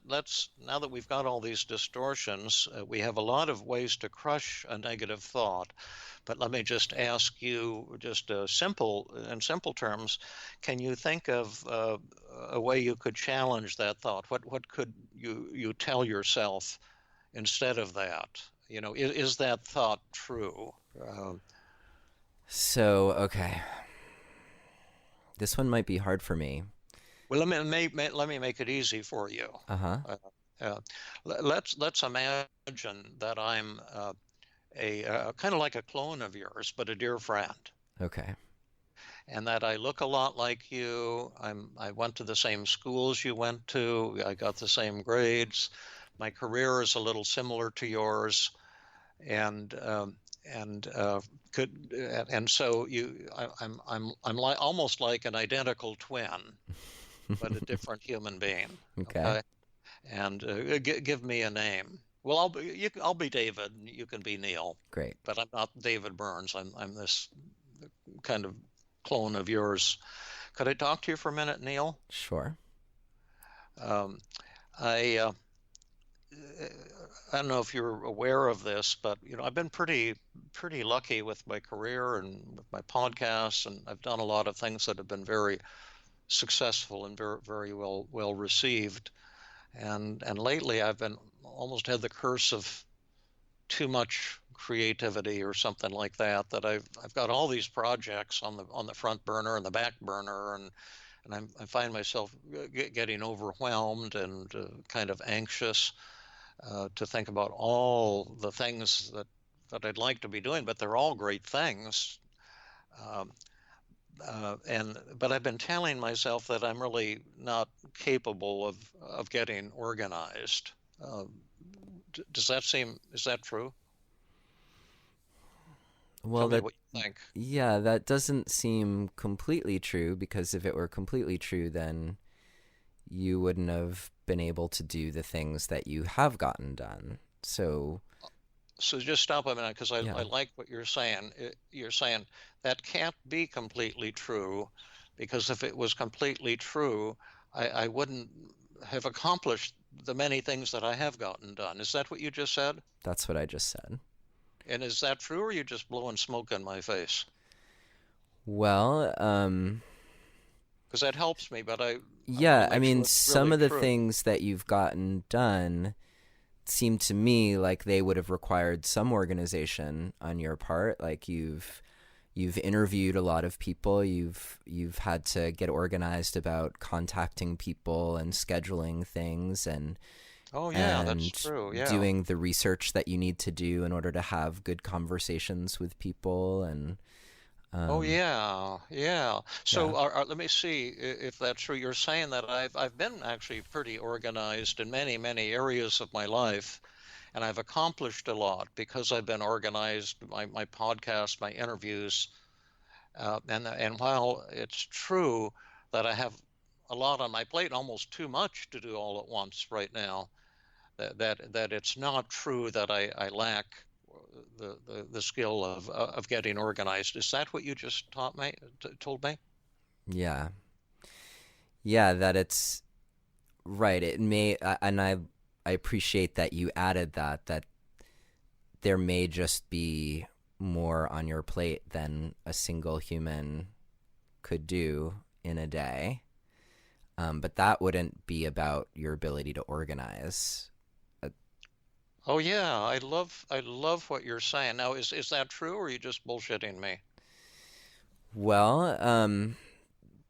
let's now that we've got all these distortions, we have a lot of ways to crush a negative thought. But let me just ask you, just in simple terms, can you think of a way you could challenge that thought? What could you tell yourself instead of that? You know, is that thought true? So, okay. This one might be hard for me. Well, let me make it easy for you. Uh-huh. Uh, uh, let's imagine that I'm a kind of like a clone of yours, but a dear friend, Okay. and that I look a lot like you. I went to the same schools you went to. I got the same grades. My career is a little similar to yours, and and could and so I'm like almost like an identical twin, but a different human being. Okay. Okay, and give me a name. Well, I'll be David. You can be Neil, Great. but I'm not David Burns. I'm this kind of clone of yours. Could I talk to you for a minute, Neil? Sure. Um, I I don't know if you're aware of this, but you know I've been pretty lucky with my career and with my podcasts, and I've done a lot of things that have been very successful and very well received. And lately I've been almost had the curse of too much creativity or something like that, that I've got all these projects on the front burner and the back burner, and I find myself getting overwhelmed and kind of anxious to think about all the things that I'd like to be doing, but they're all great things. Um, but I've been telling myself that I'm really not capable of getting organized. Uh, is that true? Tell Well, me that, what you think. yeah, that doesn't seem completely true, because if it were completely true, then you wouldn't have been able to do the things that you have gotten done. So, So just stop a minute because yeah. I like what you're saying. You're saying that can't be completely true because if it was completely true, I wouldn't have accomplished the many things that I have gotten done. Is that what you just said? That's what I just said. And is that true, or are you just blowing smoke in my face? Well, Because that helps me, but I want yeah, to I make sure mean, it's some really of the true. things that you've gotten done seem to me like they would have required some organization on your part. Like you've interviewed a lot of people, you've had to get organized about contacting people and scheduling things, Oh yeah, that's and true. Yeah. doing the research that you need to do in order to have good conversations with people. And Oh um, yeah, yeah. yeah. So let me see if that's true. You're saying that I've been actually pretty organized in many areas of my life, and I've accomplished a lot because I've been organized. My podcast, my interviews, and while it's true that I have a lot on my plate, almost too much to do all at once right now, that it's not true that I lack the skill of getting organized. Is that what you just told me? Yeah. Yeah, that it's right. It may, and I appreciate that you added that there may just be more on your plate than a single human could do in a day. But that wouldn't be about your ability to organize. Uh, Oh yeah, I love what you're saying. Now, is that true, or are you just bullshitting me? well,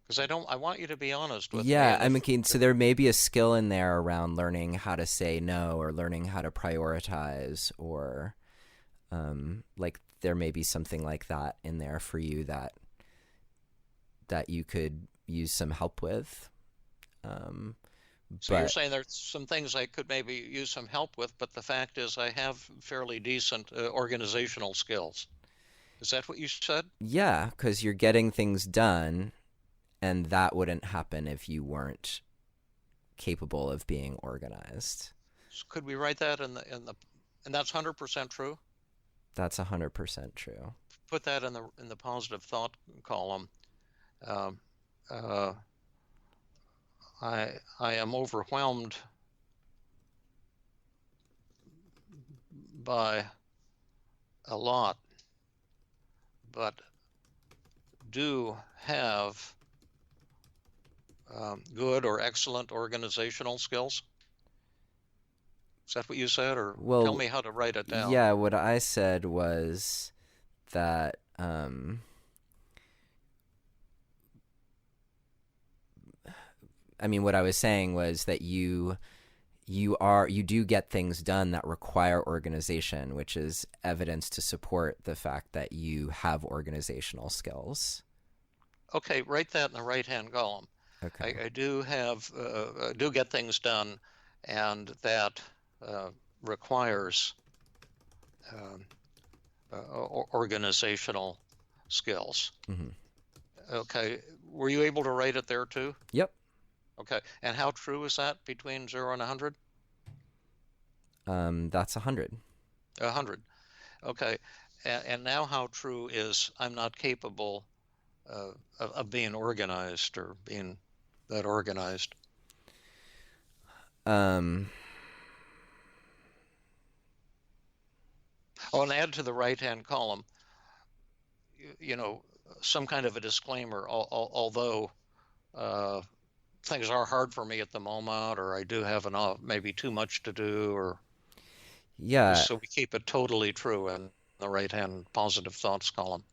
Because I want you to be honest with me. Yeah, And I mean, so there may be a skill in there around learning how to say no, or learning how to prioritize, or like there may be something like that in there for you that you could use some help with. So you're saying there's some things I could maybe use some help with, but the fact is I have fairly decent organizational skills. Is that what you said? Yeah, because you're getting things done, and that wouldn't happen if you weren't capable of being organized. So could we write that and that's 100% true? That's 100% true. Put that in the positive thought column. I am overwhelmed by a lot, but do have good or excellent organizational skills. Is that what you said, or tell me how to write it down? Yeah, what I said was that I mean, what I was saying was that you do get things done that require organization, which is evidence to support the fact that you have organizational skills. Okay, write that in the right-hand column. Okay. I do have do get things done, and that requires organizational skills. Mm-hmm. Okay, were you able to write it there too? Yep. Okay, and how true is that between 0 and 100? That's 100. 100. Okay, and now how true is I'm not capable of being organized or being that organized? Oh, and add to the right-hand column, you know, some kind of a disclaimer, although things are hard for me at the moment, or I do have maybe too much to do, or yeah. So we keep it totally true in the right-hand positive thoughts column.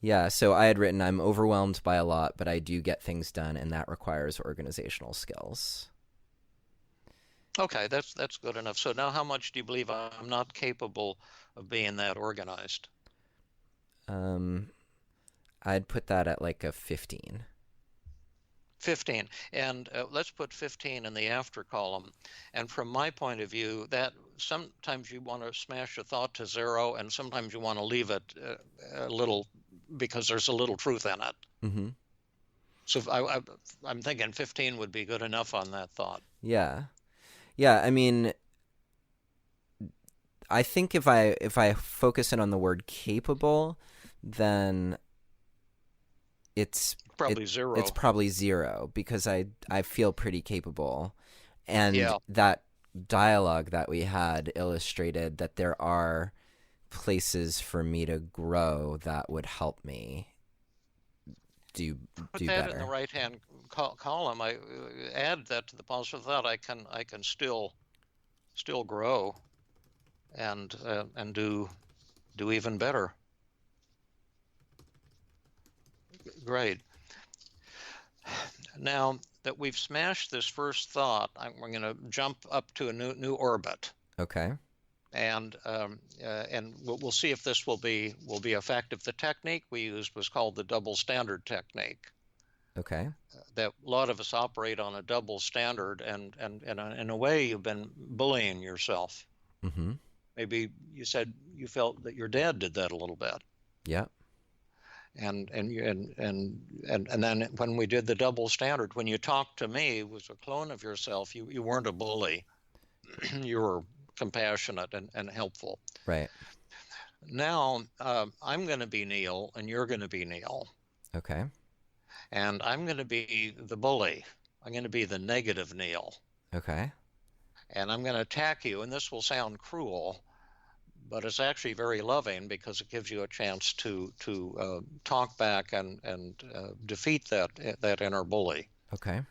Yeah, so I had written, I'm overwhelmed by a lot, but I do get things done, and that requires organizational skills. Okay, that's good enough. So now how much do you believe I'm not capable of being that organized? I'd put that at like a 15. 15. And let's put 15 in the after column. And from my point of view, that sometimes you want to smash a thought to 0, and sometimes you want to leave it a little because there's a little truth in it. Mm-hmm. So I'm thinking 15 would be good enough on that thought. Yeah. Yeah, I mean, I think if I focus in on the word capable, then it's probably 0. It's probably 0 because I feel pretty capable. And that dialogue that we had illustrated that there are places for me to grow that would help me do Put that better. In the right-hand column. I add that to the positive thought. I can still grow and do even better. Great. Now that we've smashed this first thought, we're going to jump up to a new orbit. Okay. And we'll see if this will be effective. The technique we used was called the double standard technique. Okay. That a lot of us operate on a double standard, and in a way you've been bullying yourself. Mm-hmm. Maybe you said you felt that your dad did that a little bit. Yeah. And then when we did the double standard, when you talked to me, it was a clone of yourself. You weren't a bully. You were compassionate and helpful. Right. Now I'm going to be Neil, and you're going to be Neil. Okay. And I'm going to be the bully. I'm going to be the negative Neil. Okay. And I'm going to attack you, and this will sound cruel, but it's actually very loving because it gives you a chance to talk back and defeat that inner bully. Okay.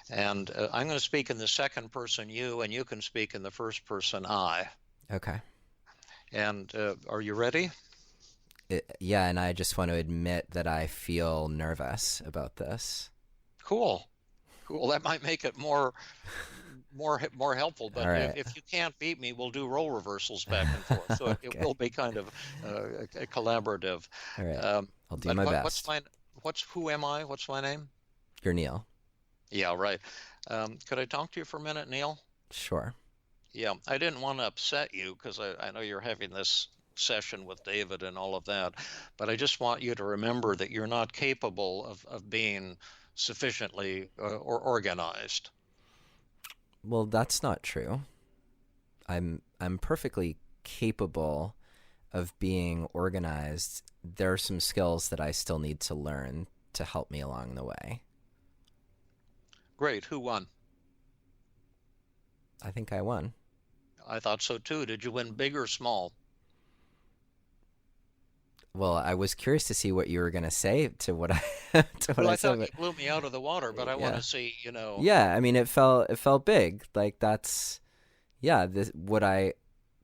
And I'm going to speak in the second person you, and you can speak in the first person I. Okay. And are you ready? Yeah, and I just want to admit that I feel nervous about this. Cool. That might make it more helpful. All But right. if you can't beat me, we'll do role reversals back and forth. So it Okay. will be kind of a collaborative. All right. I'll do But my what's best. who am I? What's my name? You're Neil. Yeah, right. Could I talk to you for a minute, Neil? Sure. Yeah, I didn't want to upset you because I know you're having this session with David and all of that, but I just want you to remember that you're not capable of being sufficiently or organized. Well, that's not true. I'm perfectly capable of being organized. There are some skills that I still need to learn to help me along the way. Great. Who won? I think I won. I thought so too. Did you win big or small? Well, I was curious to see what you were going to say to what I to what Well, I I said, thought but you blew me out of the water, but I want yeah. to see, Yeah, I mean it felt big. Like that's what I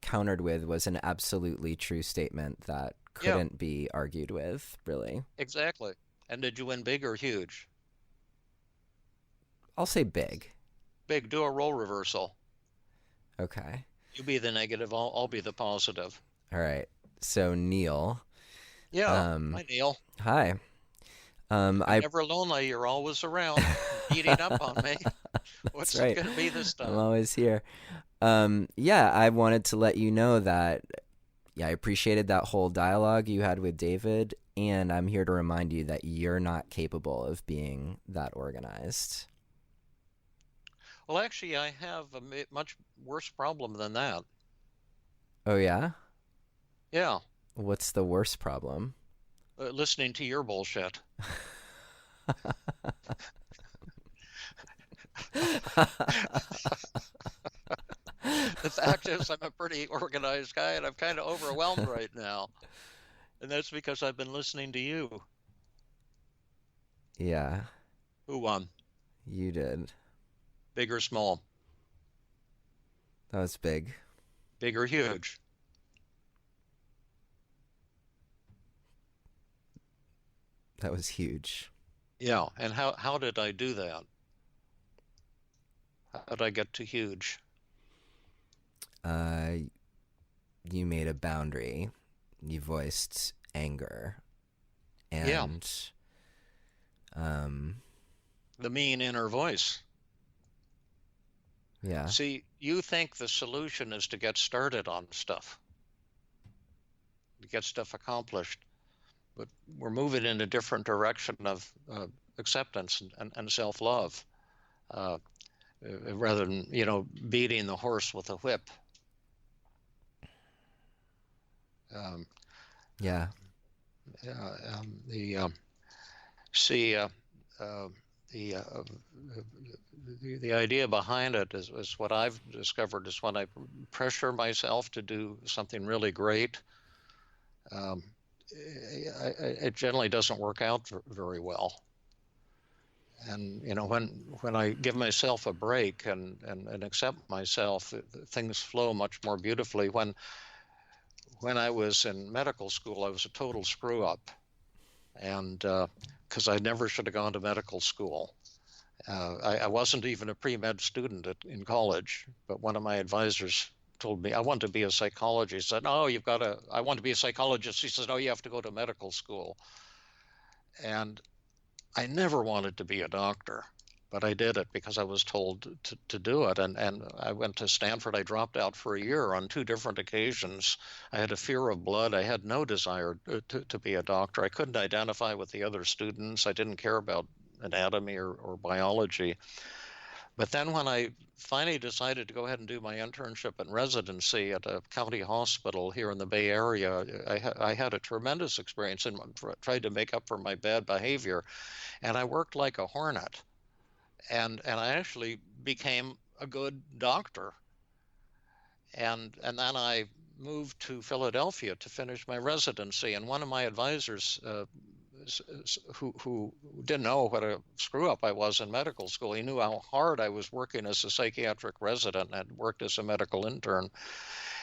countered with was an absolutely true statement that yeah, couldn't be argued with, really. exactly. And did you win big or huge? I'll say big. Big. Do a role reversal. Okay. You be the negative, I'll be the positive. All right. So Neil, Yeah. Hi, Neil. hi. You're I never lonely. You're always around, beating up on me. That's What's right. it going to be this I'm time? always here. Yeah, I wanted to let you know that I appreciated that whole dialogue you had with David, and I'm here to remind you that you're not capable of being that organized. Well, actually, I have a much worse problem than that. Oh yeah? Yeah, What's the worst problem? listening to your bullshit. The fact is, I'm a pretty organized guy, and I'm kind of overwhelmed right now. And that's because I've been listening to you. Yeah, Who won? you did. Big or small? That was big. Big or huge? That was huge. Yeah, and how did I do that? How did I get to huge? Uh, you made a boundary. You voiced anger. Yeah, And, um, the mean inner voice. yeah. See, you think the solution is to get started on stuff, to get stuff accomplished, but we're moving in a different direction of acceptance and self-love, rather than beating the horse with a whip. Um, Yeah. the see the idea behind it is what I've discovered is when I pressure myself to do something really great, it generally doesn't work out very well. And when I give myself a break and accept myself, things flow much more beautifully. When I was in medical school, I was a total screw up, and because I never should have gone to medical school. I wasn't even a pre-med student in college, but one of my advisors told me I want to be a psychologist. He said, "Oh, I want to be a psychologist." He said, "Oh, you have to go to medical school." And I never wanted to be a doctor, but I did it because I was told to do it. And I went to Stanford. I dropped out for a year on 2 different occasions. I had a fear of blood. I had no desire to be a doctor. I couldn't identify with the other students. I didn't care about anatomy or biology. But then when I finally decided to go ahead and do my internship and residency at a county hospital here in the Bay Area, I had a tremendous experience and tried to make up for my bad behavior. And I worked like a hornet. And I actually became a good doctor. And then I moved to Philadelphia to finish my residency. And one of my advisors, who didn't know what a screw up I was in medical school, he knew how hard I was working as a psychiatric resident and had worked as a medical intern.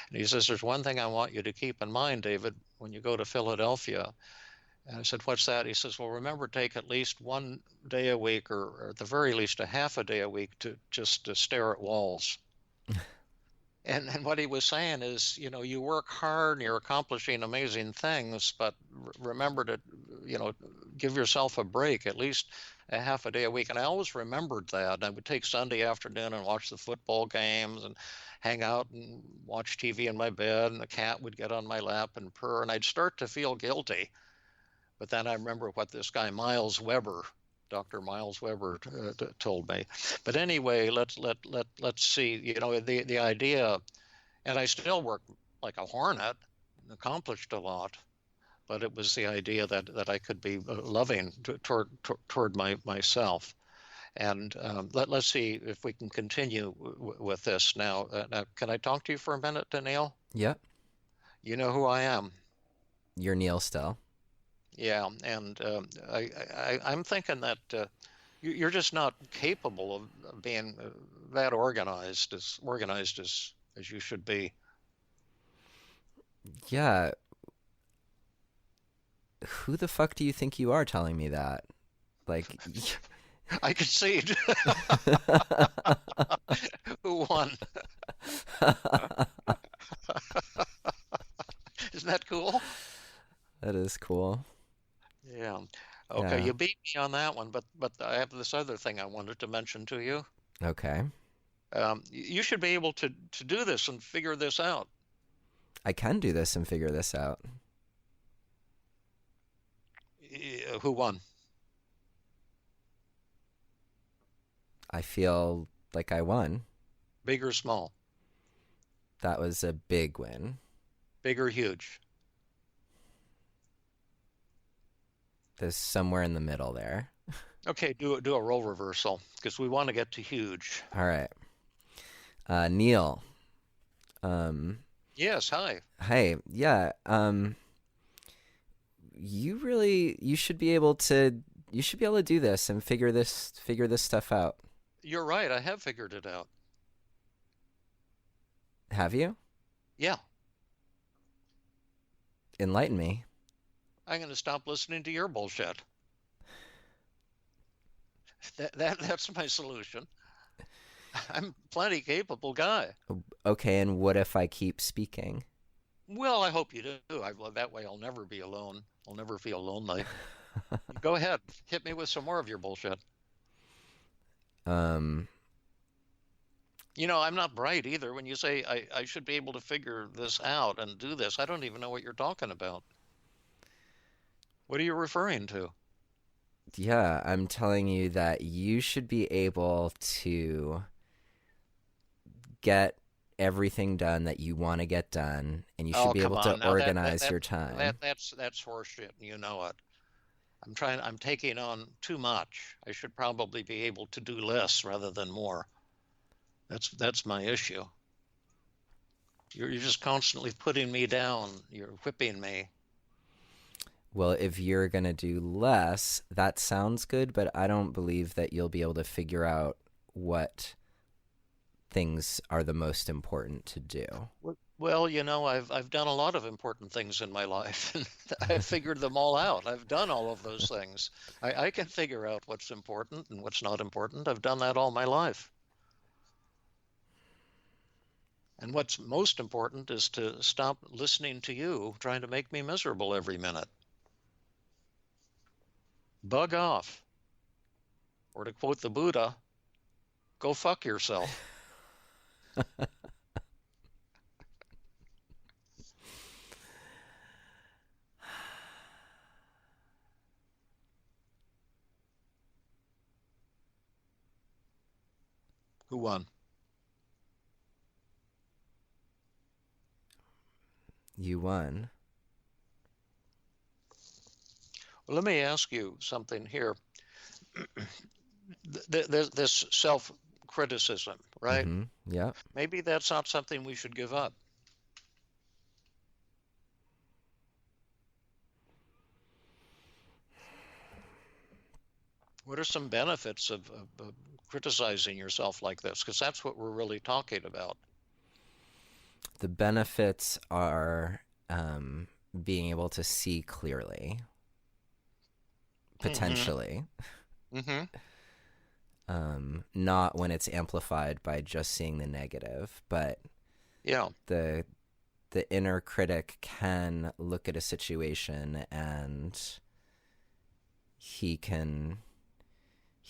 And he says, there's one thing I want you to keep in mind, David, when you go to Philadelphia. And I said, what's that? He says, well, remember, take at least one day a week, or at the very least a half a day a week, to just to stare at walls. And what he was saying is, you work hard and you're accomplishing amazing things, but remember to, give yourself a break, at least a half a day a week. And I always remembered that. And I would take Sunday afternoon and watch the football games and hang out and watch TV in my bed, and the cat would get on my lap and purr, and I'd start to feel guilty. But then I remember what this guy Dr. Miles Weber told me. But anyway, let's see. The idea, and I still work like a hornet, and accomplished a lot. But it was the idea that I could be loving toward myself. And let's see if we can continue with this now. Now, can I talk to you for a minute, Neil? Yeah. You know who I am. You're Neil still. Yeah, and I'm thinking that you're just not capable of being that organized as you should be. Yeah. Who the fuck do you think you are telling me that? Like, I concede. Who won? Isn't that cool? That is cool. Yeah. Okay, you beat me on that one, but I have this other thing I wanted to mention to you. Okay. You should be able to do this and figure this out. I can do this and figure this out. Who won? I feel like I won. Big or small? That was a big win. Big or huge? There's somewhere in the middle there. Okay, do a role reversal, because we want to get to huge. All right. Neil. Yes, hi. Hey, yeah. You should be able to do this and figure this stuff out. You're right, I have figured it out. Have you? Yeah. Enlighten me. I'm going to stop listening to your bullshit. That's my solution. I'm a plenty capable guy. Okay, and what if I keep speaking? Well, I hope you do. That way I'll never be alone. I'll never feel lonely. Go ahead. Hit me with some more of your bullshit. I'm not bright either. When you say I should be able to figure this out and do this, I don't even know what you're talking about. What are you referring to? Yeah, I'm telling you that you should be able to get everything done that you want to get done, and you should be able to organize your time. That's horseshit, and you know it. I'm taking on too much. I should probably be able to do less rather than more. That's my issue. You're just constantly putting me down. You're whipping me. Well, if you're going to do less, that sounds good, but I don't believe that you'll be able to figure out what things are the most important to do. Well, I've done a lot of important things in my life, and I've figured them all out. I've done all of those things. I can figure out what's important and what's not important. I've done that all my life. And what's most important is to stop listening to you trying to make me miserable every minute. Bug off. Or to quote the Buddha, go fuck yourself. Who won? You won. Well, let me ask you something here. This self-criticism, right? Mm-hmm. Yeah. Maybe that's not something we should give up. What are some benefits of criticizing yourself like this? Because that's what we're really talking about. The benefits are being able to see clearly, potentially. Mm-hmm. Not when it's amplified by just seeing the negative, but Yeah. the inner critic can look at a situation and he can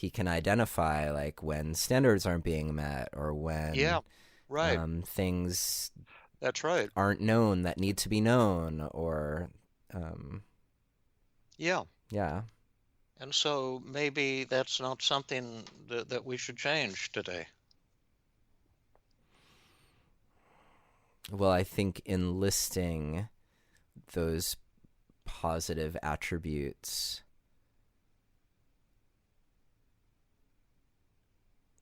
identify like when standards aren't being met or Yeah. when Right. things That's right. aren't known that need to be known, or Yeah. yeah. And so maybe that's not something that we should change today. Well, I think enlisting those positive attributes,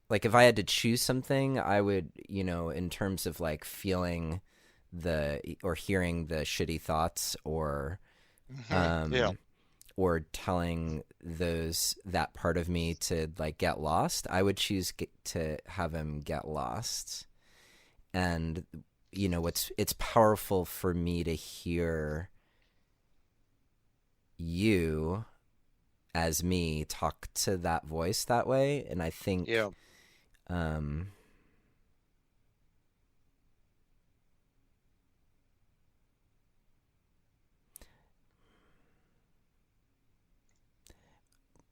like if I had to choose something, I would, in terms of like feeling or hearing the shitty thoughts, or Yeah. or telling that part of me to like get lost, I would choose to have him get lost. And it's powerful for me to hear you as me talk to that voice that way. And I think Yeah.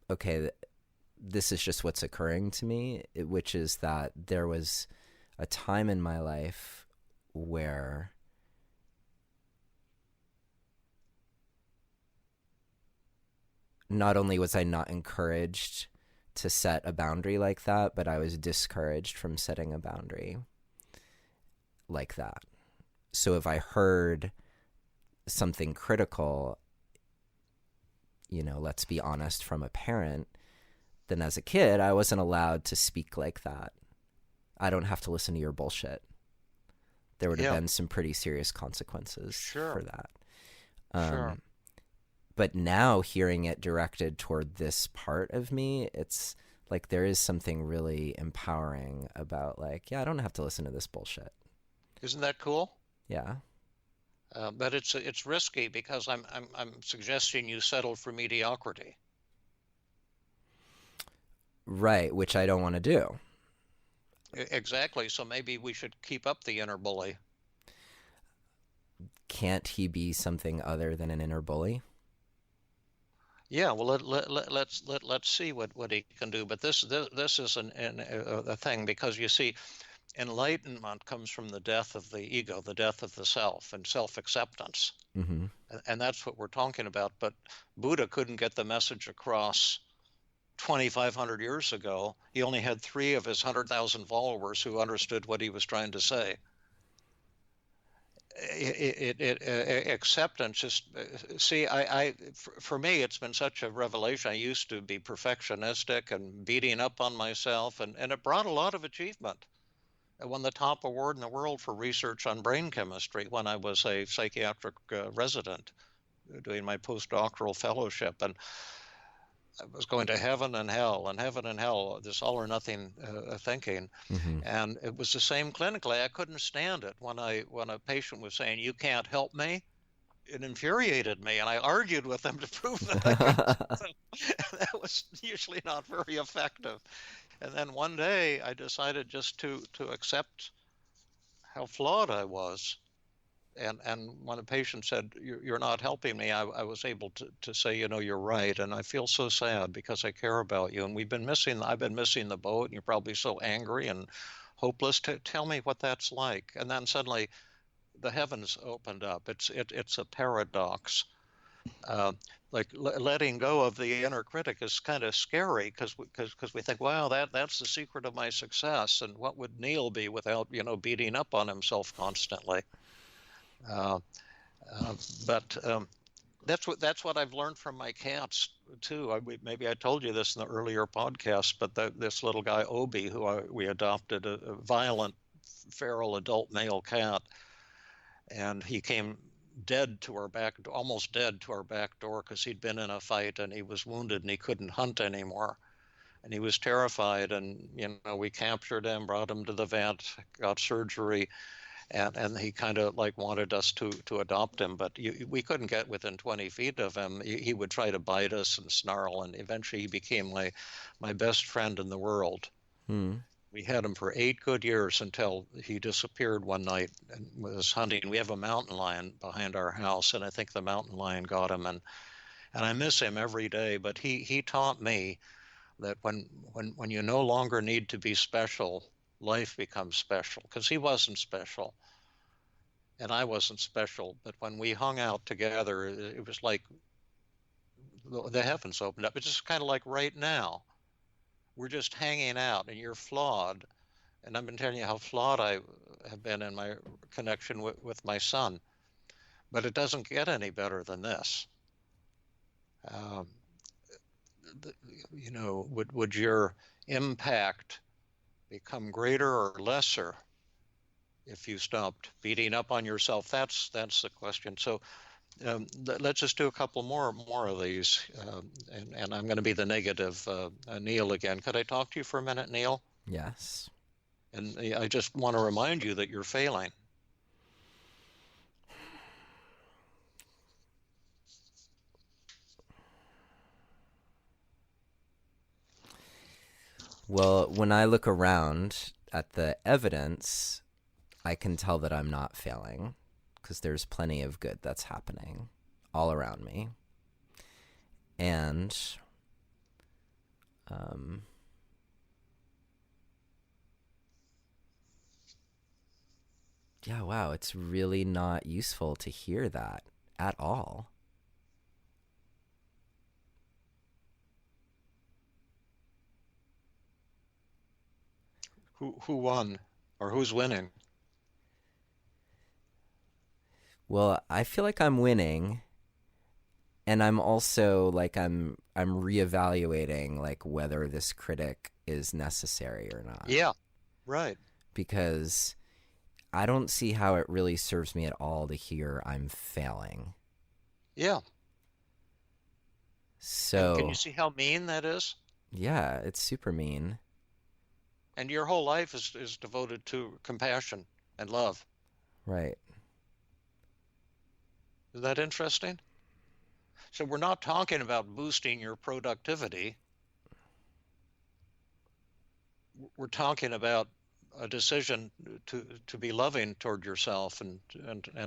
Okay, this is just what's occurring to me, which is that there was a time in my life where not only was I not encouraged to set a boundary like that, but I was discouraged from setting a boundary like that. So if I heard something critical, let's be honest, from a parent, then as a kid, I wasn't allowed to speak like that. I don't have to listen to your bullshit. There would have been some pretty serious consequences for that. Sure. But now hearing it directed toward this part of me, it's like there is something really empowering about like, yeah, I don't have to listen to this bullshit. Isn't that cool? Yeah. But it's risky because I'm suggesting you settle for mediocrity. Right, which I don't want to do. Exactly. So maybe we should keep up the inner bully. Can't he be something other than an inner bully? Yeah, well, let's see what he can do. But this is a thing, because you see, enlightenment comes from the death of the ego, the death of the self, and self-acceptance. Mm-hmm. And that's what we're talking about. But Buddha couldn't get the message across 2,500 years ago. He only had 3 of his 100,000 followers who understood what he was trying to say. Acceptance just see, for me, it's been such a revelation. I used to be perfectionistic and beating up on myself, and it brought a lot of achievement. I won the top award in the world for research on brain chemistry when I was a psychiatric resident doing my postdoctoral fellowship, and I was going to heaven and hell, this all or nothing thinking. Mm-hmm. And it was the same clinically. I couldn't stand it when a patient was saying, "You can't help me." It infuriated me, and I argued with them to prove that I could. So, that was usually not very effective. And then one day I decided just to accept how flawed I was. And when a patient said, "You're not helping me," I was able to say, "You're right, and I feel so sad because I care about you, and I've been missing the boat, and you're probably so angry and hopeless. Tell me what that's like." And then suddenly the heavens opened up. It's a paradox. Like letting go of the inner critic is kind of scary, because we think, wow, that's the secret of my success, and what would Neil be without beating up on himself constantly? Uh, but that's what I've learned from my cats too. Maybe I told you this in the earlier podcast, but this little guy Obi, who we adopted, a violent, feral adult male cat, and he came almost dead to our back door, because he'd been in a fight and he was wounded and he couldn't hunt anymore, and he was terrified. And we captured him, brought him to the vet, got surgery. and he kind of like wanted us to adopt him, but we couldn't get within 20 feet of him. He would try to bite us and snarl, and eventually he became my best friend in the world. We had him for 8 good years until he disappeared one night and was hunting. We have a mountain lion behind our house, and I think the mountain lion got him, and I miss him every day. But he taught me that when you no longer need to be special, life becomes special, because he wasn't special and I wasn't special. But when we hung out together, it was like the heavens opened up. It's just kind of like right now. We're just hanging out, and you're flawed. And I've been telling you how flawed I have been in my connection with my son. But it doesn't get any better than this. You know, would your impact become greater or lesser if you stopped beating up on yourself? That's the question. So let's just do a couple more of these, and I'm going to be the negative Neil again. Could I talk to you for a minute, Neil? Yes. And I just want to remind you that you're failing. Well, when I look around at the evidence, I can tell that I'm not failing, because there's plenty of good that's happening all around me. And yeah, wow, it's really not useful to hear that at all. Who won, or who's winning? Well, I feel like I'm winning, and I'm also like I'm reevaluating like whether this critic is necessary or not. Yeah, right. Because I don't see how it really serves me at all to hear I'm failing. Yeah. So and can you see how mean that is? Yeah, it's super mean. And your whole life is devoted to compassion and love. Right. Is that interesting? So we're not talking about boosting your productivity. We're talking about a decision to be loving toward yourself and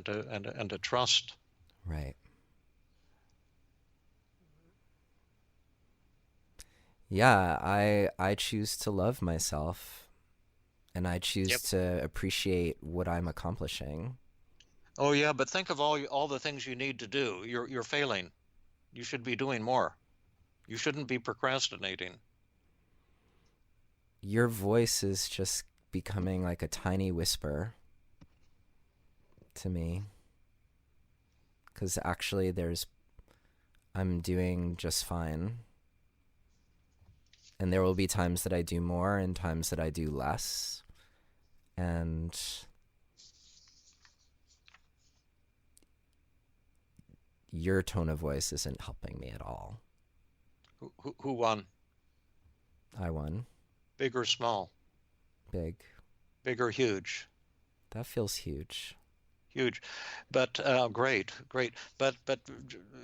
to trust. Right. Yeah, I choose to love myself, and I choose to appreciate what I'm accomplishing. Oh yeah, but think of all the things you need to do. You're failing. You should be doing more. You shouldn't be procrastinating. Your voice is just becoming like a tiny whisper to me. 'Cause actually I'm doing just fine. And there will be times that I do more and times that I do less. And your tone of voice isn't helping me at all. Who won? I won. Big or small? Big. Big or huge? That feels huge. Huge. But great. But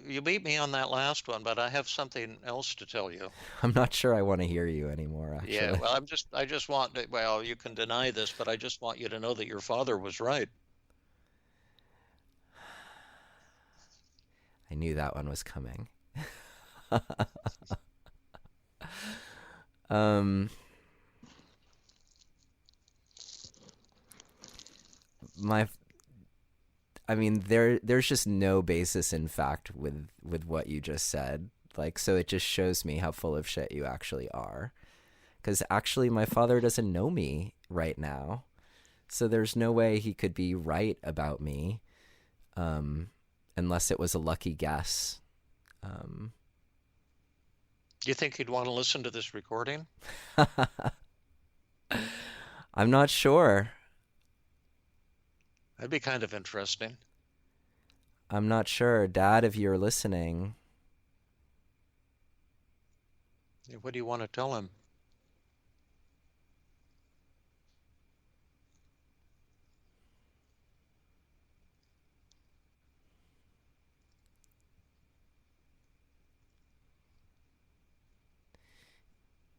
you beat me on that last one, but I have something else to tell you. I'm not sure I want to hear you anymore, actually. Yeah, well, I just want to, well, you can deny this, but I just want you to know that your father was right. I knew that one was coming. There's just no basis in fact with what you just said. Like, so it just shows me how full of shit you actually are. Because actually my father doesn't know me right now. So there's no way he could be right about me, unless it was a lucky guess. Do you think he'd want to listen to this recording? I'm not sure. That'd be kind of interesting. I'm not sure. Dad, if you're listening. What do you want to tell him?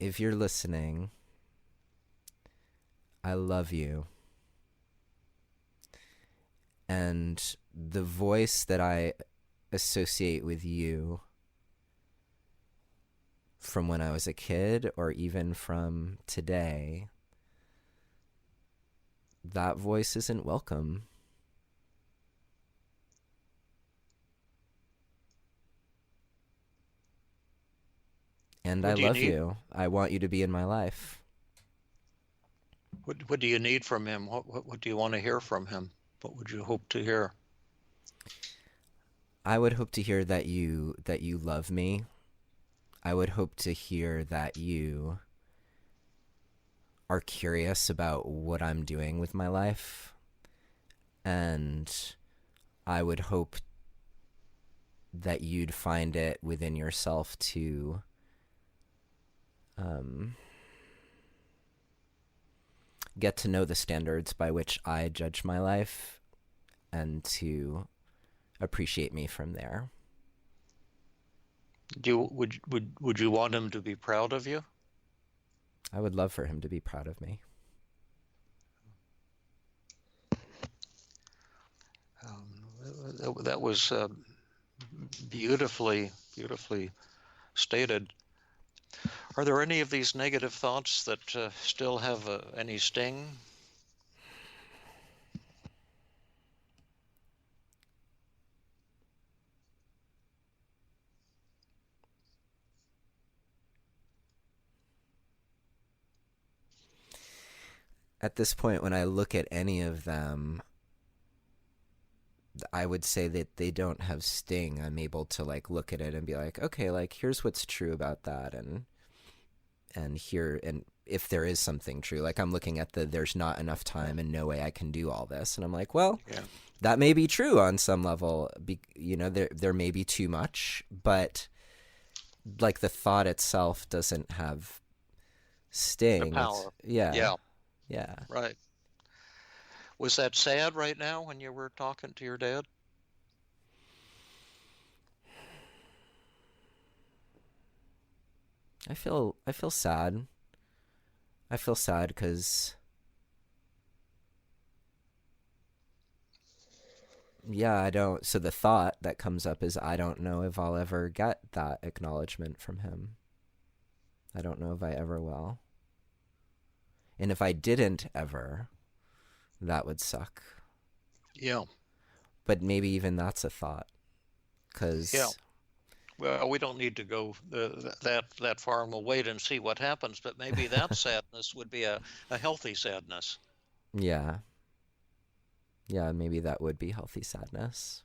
if you're listening, I love you. And the voice that I associate with you from when I was a kid or even from today, that voice isn't welcome. And I love you. I want you to be in my life. What do you need from him? What do you want to hear from him? What would you hope to hear? I would hope to hear that you love me. I would hope to hear that you are curious about what I'm doing with my life. And I would hope that you'd find it within yourself to get to know the standards by which I judge my life and to appreciate me from there. Would you want him to be proud of you? I would love for him to be proud of me. That was beautifully stated. Are there any of these negative thoughts that still have any sting? At this point, when I look at any of them, I would say that they don't have sting. I'm able to like look at it and be like, okay, like here's what's true about that, and here, and if there is something true, like I'm looking at there's not enough time and no way I can do all this, and I'm like, well, that may be true on some level. There may be too much, but like the thought itself doesn't have sting. The power. Yeah. Right. Was that sad right now when you were talking to your dad? I feel sad. I feel sad because, I don't. So the thought that comes up is I don't know if I'll ever get that acknowledgement from him. I don't know if I ever will. And if I didn't ever, that would suck. Yeah. But maybe even that's a thought. Well, we don't need to go that far, and we'll wait and see what happens. But maybe that sadness would be a healthy sadness. Yeah. Yeah, maybe that would be healthy sadness.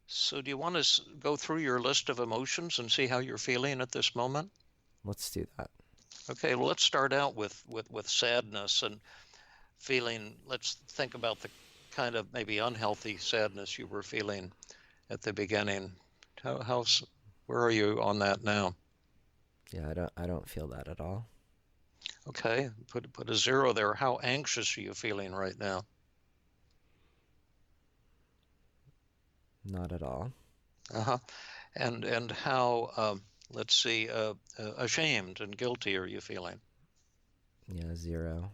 So do you want to go through your list of emotions and see how you're feeling at this moment? Let's do that. Okay, well, let's start out with sadness and feeling. Let's think about the kind of maybe unhealthy sadness you were feeling at the beginning. Where are you on that now? Yeah, I don't feel that at all. Okay, put a 0 there. How anxious are you feeling right now? Not at all. And how let's see, ashamed and guilty are you feeling? Yeah, 0.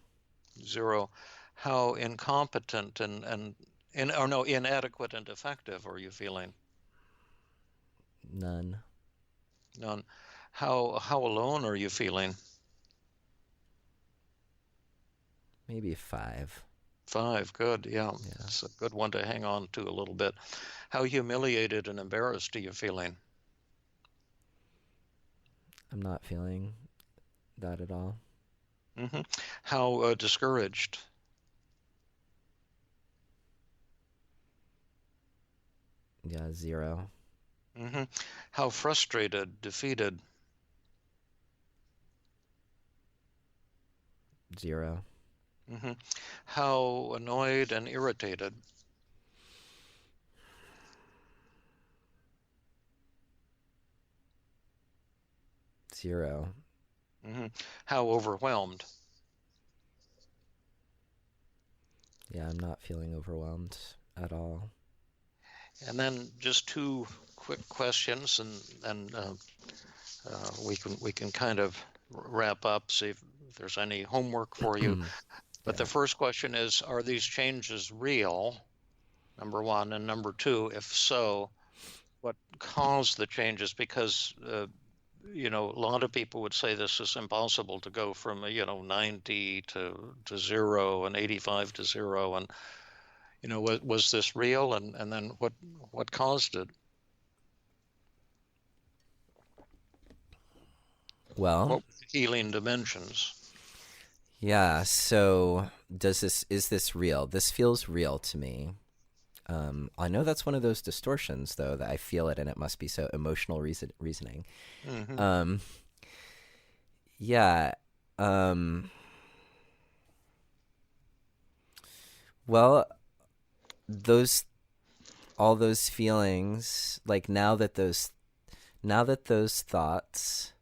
0. How incompetent and inadequate and defective are you feeling? None. None. How alone are you feeling? Maybe 5. 5, good, yeah. It's a good one to hang on to a little bit. How humiliated and embarrassed are you feeling? I'm not feeling that at all. How discouraged? Yeah, 0. How frustrated, defeated? 0. How annoyed and irritated? 0. How overwhelmed? Yeah, I'm not feeling overwhelmed at all. And then just two quick questions, and we can kind of wrap up, see if there's any homework for you. But Yeah. the first question is, are these changes real? Number one. And number two, if so, what caused the changes? Because a lot of people would say this is impossible to go from 90 to 0 and 85 to 0, and was this real, and then what caused it? Well, What were the healing dimensions? yeah. So is this real? This feels real to me. I know that's one of those distortions, though, that I feel it, and it must be so emotional reasoning. Mm-hmm. Yeah. Well, all those feelings, like now that those thoughts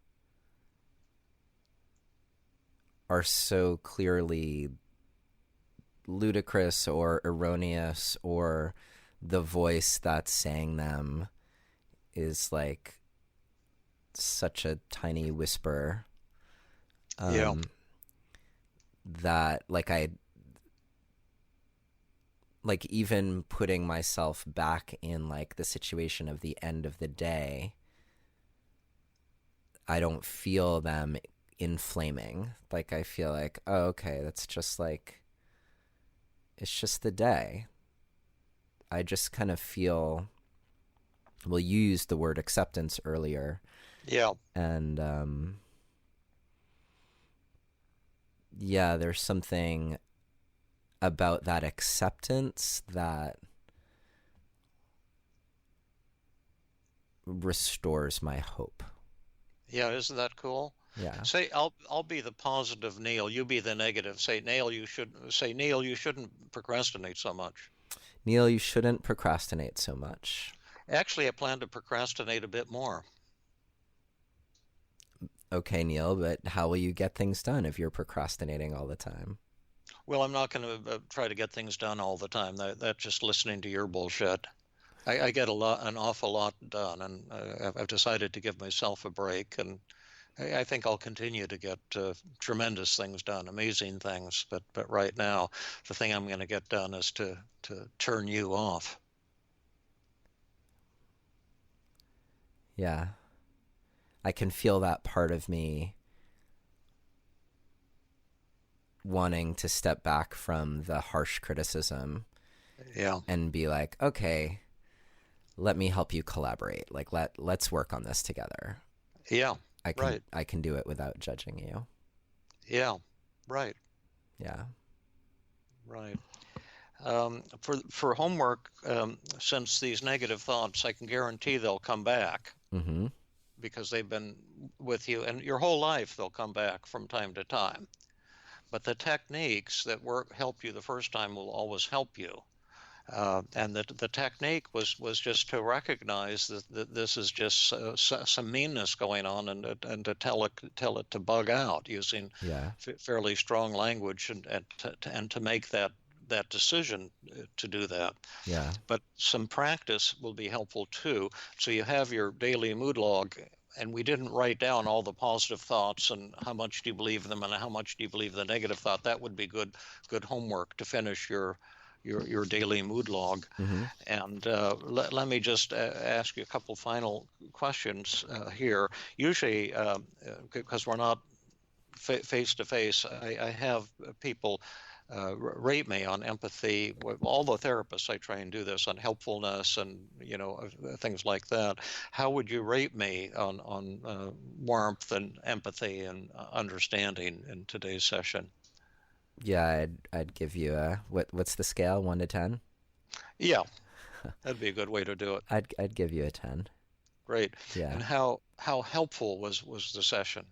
are so clearly ludicrous or erroneous, or the voice that's saying them is like such a tiny whisper, Yeah. that like even putting myself back in like the situation of the end of the day, I don't feel them inflaming. Like I feel like, oh, okay, that's just like, it's just the day. I just kind of feel, well, you used the word acceptance earlier. Yeah. And yeah, there's something about that acceptance that restores my hope. Yeah, isn't that cool? Yeah. Say, I'll be the positive Neil, you be the negative. Neil, you shouldn't procrastinate so much. Neil, you shouldn't procrastinate so much. Actually, I plan to procrastinate a bit more. Okay, Neil, but how will you get things done if you're procrastinating all the time? Well, I'm not going to try to get things done all the time. That's just listening to your bullshit. I get an awful lot done, and I've decided to give myself a break, and I think I'll continue to get tremendous things done, amazing things. But right now, the thing I'm going to get done is to turn you off. Yeah. I can feel that part of me wanting to step back from the harsh criticism. Yeah. And be like, okay, let me help you collaborate. Like let's work on this together. Yeah. Right. I can do it without judging you. Yeah. Right. Yeah. Right. For homework, since these negative thoughts, I can guarantee they'll come back. Mm-hmm. Because they've been with you, and your whole life they'll come back from time to time. But the techniques that help you the first time will always help you. And the technique was just to recognize that this is just some meanness going on, and to tell it to bug out using fairly strong language, and to make that decision to do that. Yeah. But some practice will be helpful too. So you have your daily mood log, and we didn't write down all the positive thoughts and how much do you believe them and how much do you believe the negative thought. That would be good homework to finish your daily mood log. Mm-hmm. And let me just ask you a couple final questions here. Usually, because we're not face to face, I have people rate me on empathy. All the therapists I try and do this on helpfulness and things like that. How would you rate me on warmth and empathy and understanding in today's session? Yeah, I'd give you a what's the scale, 1 to 10? Yeah, that'd be a good way to do it. I'd give you a 10. Great. Yeah. And how helpful was the session?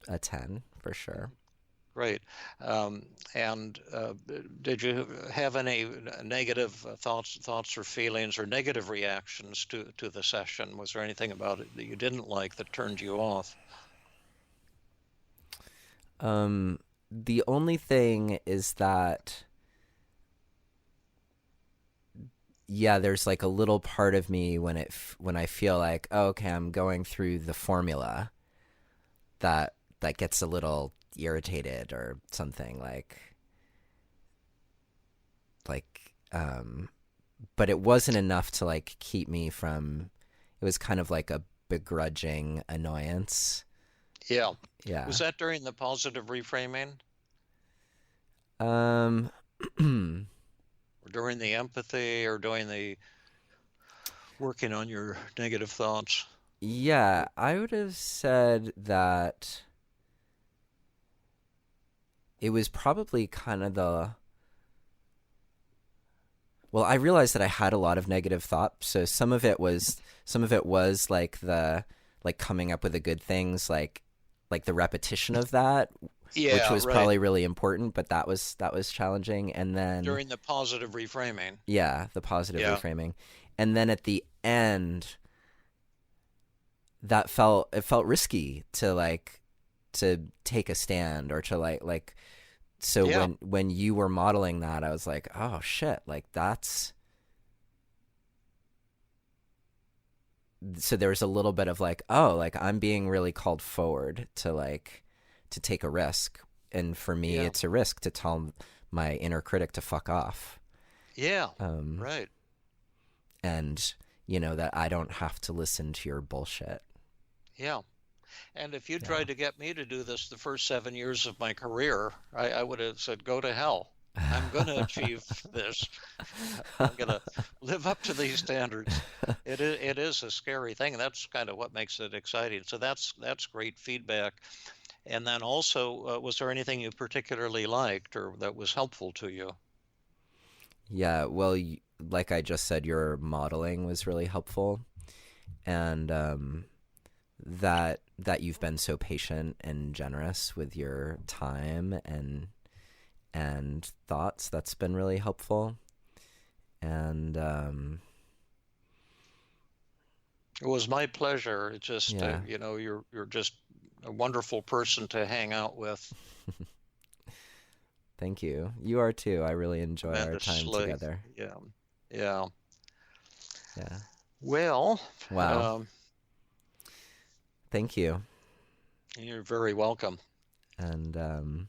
A 10 for sure. Great. And did you have any negative thoughts or feelings or negative reactions to the session? Was there anything about it that you didn't like that turned you off? The only thing is that yeah, there's like a little part of me when when I feel like, oh, okay, I'm going through the formula, that gets a little irritated or something like but it wasn't enough to like keep me from. It was kind of like a begrudging annoyance. Yeah. Yeah. Was that during the positive reframing Um or during the empathy or during the working on your negative thoughts? yeah, I would have said that it was probably kind of the. Well, I realized that I had a lot of negative thoughts, so some of it was like the like coming up with the good things, like the repetition of that, which Yeah, was right. probably really important, but that was challenging. And then During the positive reframing. yeah, the positive Yeah. reframing. And then at the end, it felt risky to take a stand or to like so Yeah. when you were modeling that, I was like, oh shit, like that's. So there was a little bit of like, oh, like I'm being really called forward to take a risk, and for me Yeah. it's a risk to tell my inner critic to fuck off. Yeah. um Right. and that I don't have to listen to your bullshit. Yeah. And if you Yeah. tried to get me to do this the first 7 years of my career, I would have said, go to hell. I'm going to achieve this. I'm going to live up to these standards. It is a scary thing. And that's kind of what makes it exciting. So that's great feedback. And then also, was there anything you particularly liked or that was helpful to you? Yeah, well, like I just said, your modeling was really helpful, and that you've been so patient and generous with your time and thoughts. That's been really helpful. And It was my pleasure. It's just, yeah. you're just a wonderful person to hang out with. Thank you. You are too. I really enjoy our time Tremendously. together. Yeah. Yeah. Yeah. Well, Wow. um, Thank you. you're very welcome. And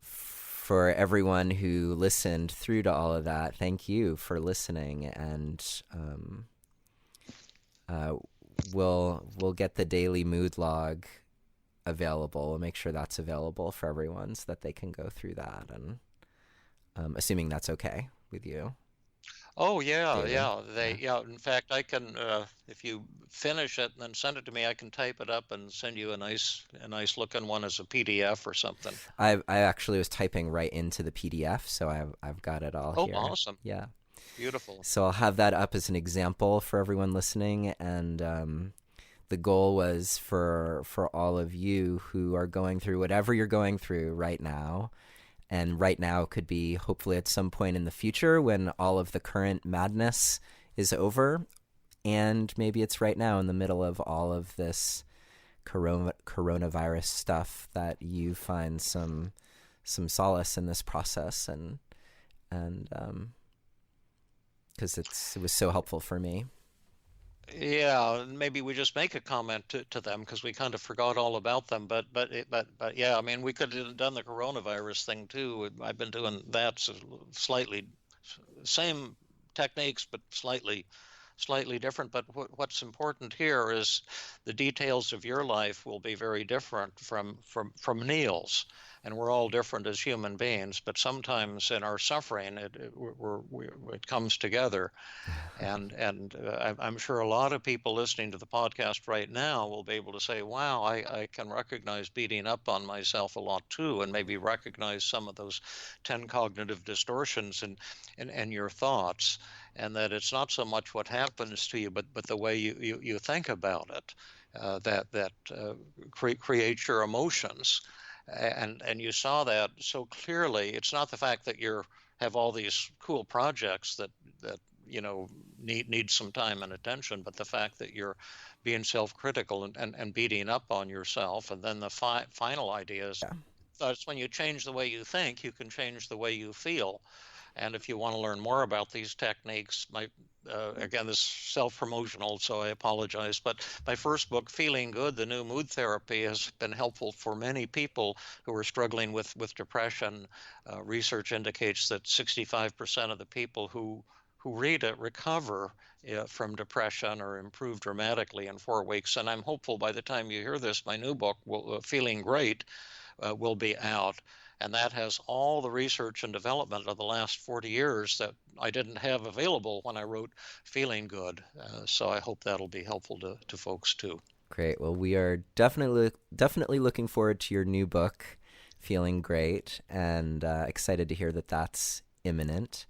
for everyone who listened through to all of that, thank you for listening. And we'll get the daily mood log available. We'll make sure that's available for everyone so that they can go through that. And assuming that's okay with you. Oh yeah, Daily. yeah. In fact, I can, if you finish it and then send it to me, I can type it up and send you a nice looking one as a PDF or something. I actually was typing right into the PDF, so I've got it all Oh, here. awesome. Yeah. Beautiful. So I'll have that up as an example for everyone listening, and the goal was for all of you who are going through whatever you're going through right now. And right now could be hopefully at some point in the future when all of the current madness is over. And maybe it's right now in the middle of all of this coronavirus stuff that you find some solace in this process. And because it was so helpful for me. Yeah, maybe we just make a comment to them because we kind of forgot all about them. But yeah, I mean, we could have done the coronavirus thing too. I've been doing that slightly same techniques, but slightly different. But what's important here is the details of your life will be very different from Neil's, and we're all different as human beings. But sometimes in our suffering, it comes together. And I'm sure a lot of people listening to the podcast right now will be able to say, wow, I can recognize beating up on myself a lot too, and maybe recognize some of those 10 cognitive distortions in your thoughts, and that it's not so much what happens to you, but the way you think about it, that creates your emotions. And you saw that so clearly. It's not the fact that you have all these cool projects that need some time and attention, but the fact that you're being self-critical and beating up on yourself. And then the final idea is Yeah. that's when you change the way you think, you can change the way you feel. And if you want to learn more about these techniques, again, this is self-promotional, so I apologize, but my first book, Feeling Good, The New Mood Therapy, has been helpful for many people who are struggling with depression. Research indicates that 65% of the people who read it recover from depression or improve dramatically in 4 weeks. And I'm hopeful by the time you hear this, my new book, Feeling Great, will be out. And that has all the research and development of the last 40 years that I didn't have available when I wrote Feeling Good. So I hope that'll be helpful to folks too. Great. Well, we are definitely looking forward to your new book, Feeling Great, and excited to hear that that's imminent.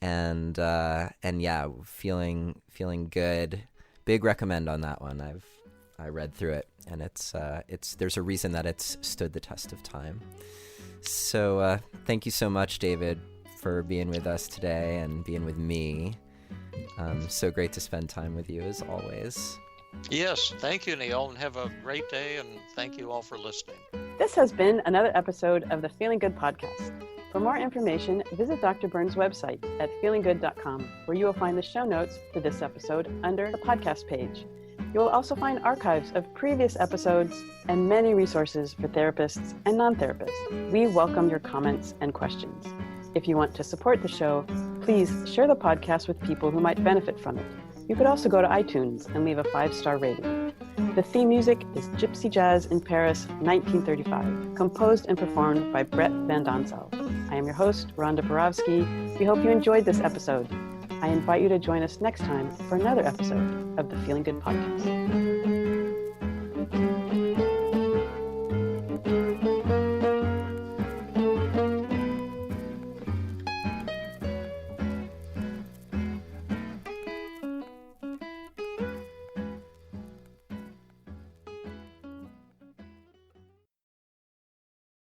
And yeah, feeling good. Big recommend on that one. I read through it, and it's there's a reason that it's stood the test of time. So thank you so much, David, for being with us today and being with me. So great to spend time with you as always. Yes, thank you, Neil, and have a great day, and thank you all for listening. This has been another episode of the Feeling Good podcast. For more information, visit Dr. Burns' website at feelinggood.com, where you will find the show notes for this episode under the podcast page. You will also find archives of previous episodes and many resources for therapists and non-therapists. We welcome your comments and questions. If you want to support the show, please share the podcast with people who might benefit from it. You could also go to iTunes and leave a 5-star rating. The theme music is Gypsy Jazz in Paris, 1935, composed and performed by Brett Van Donsel. I am your host, Rhonda Borowski. We hope you enjoyed this episode. I invite you to join us next time for another episode of the Feeling Good podcast.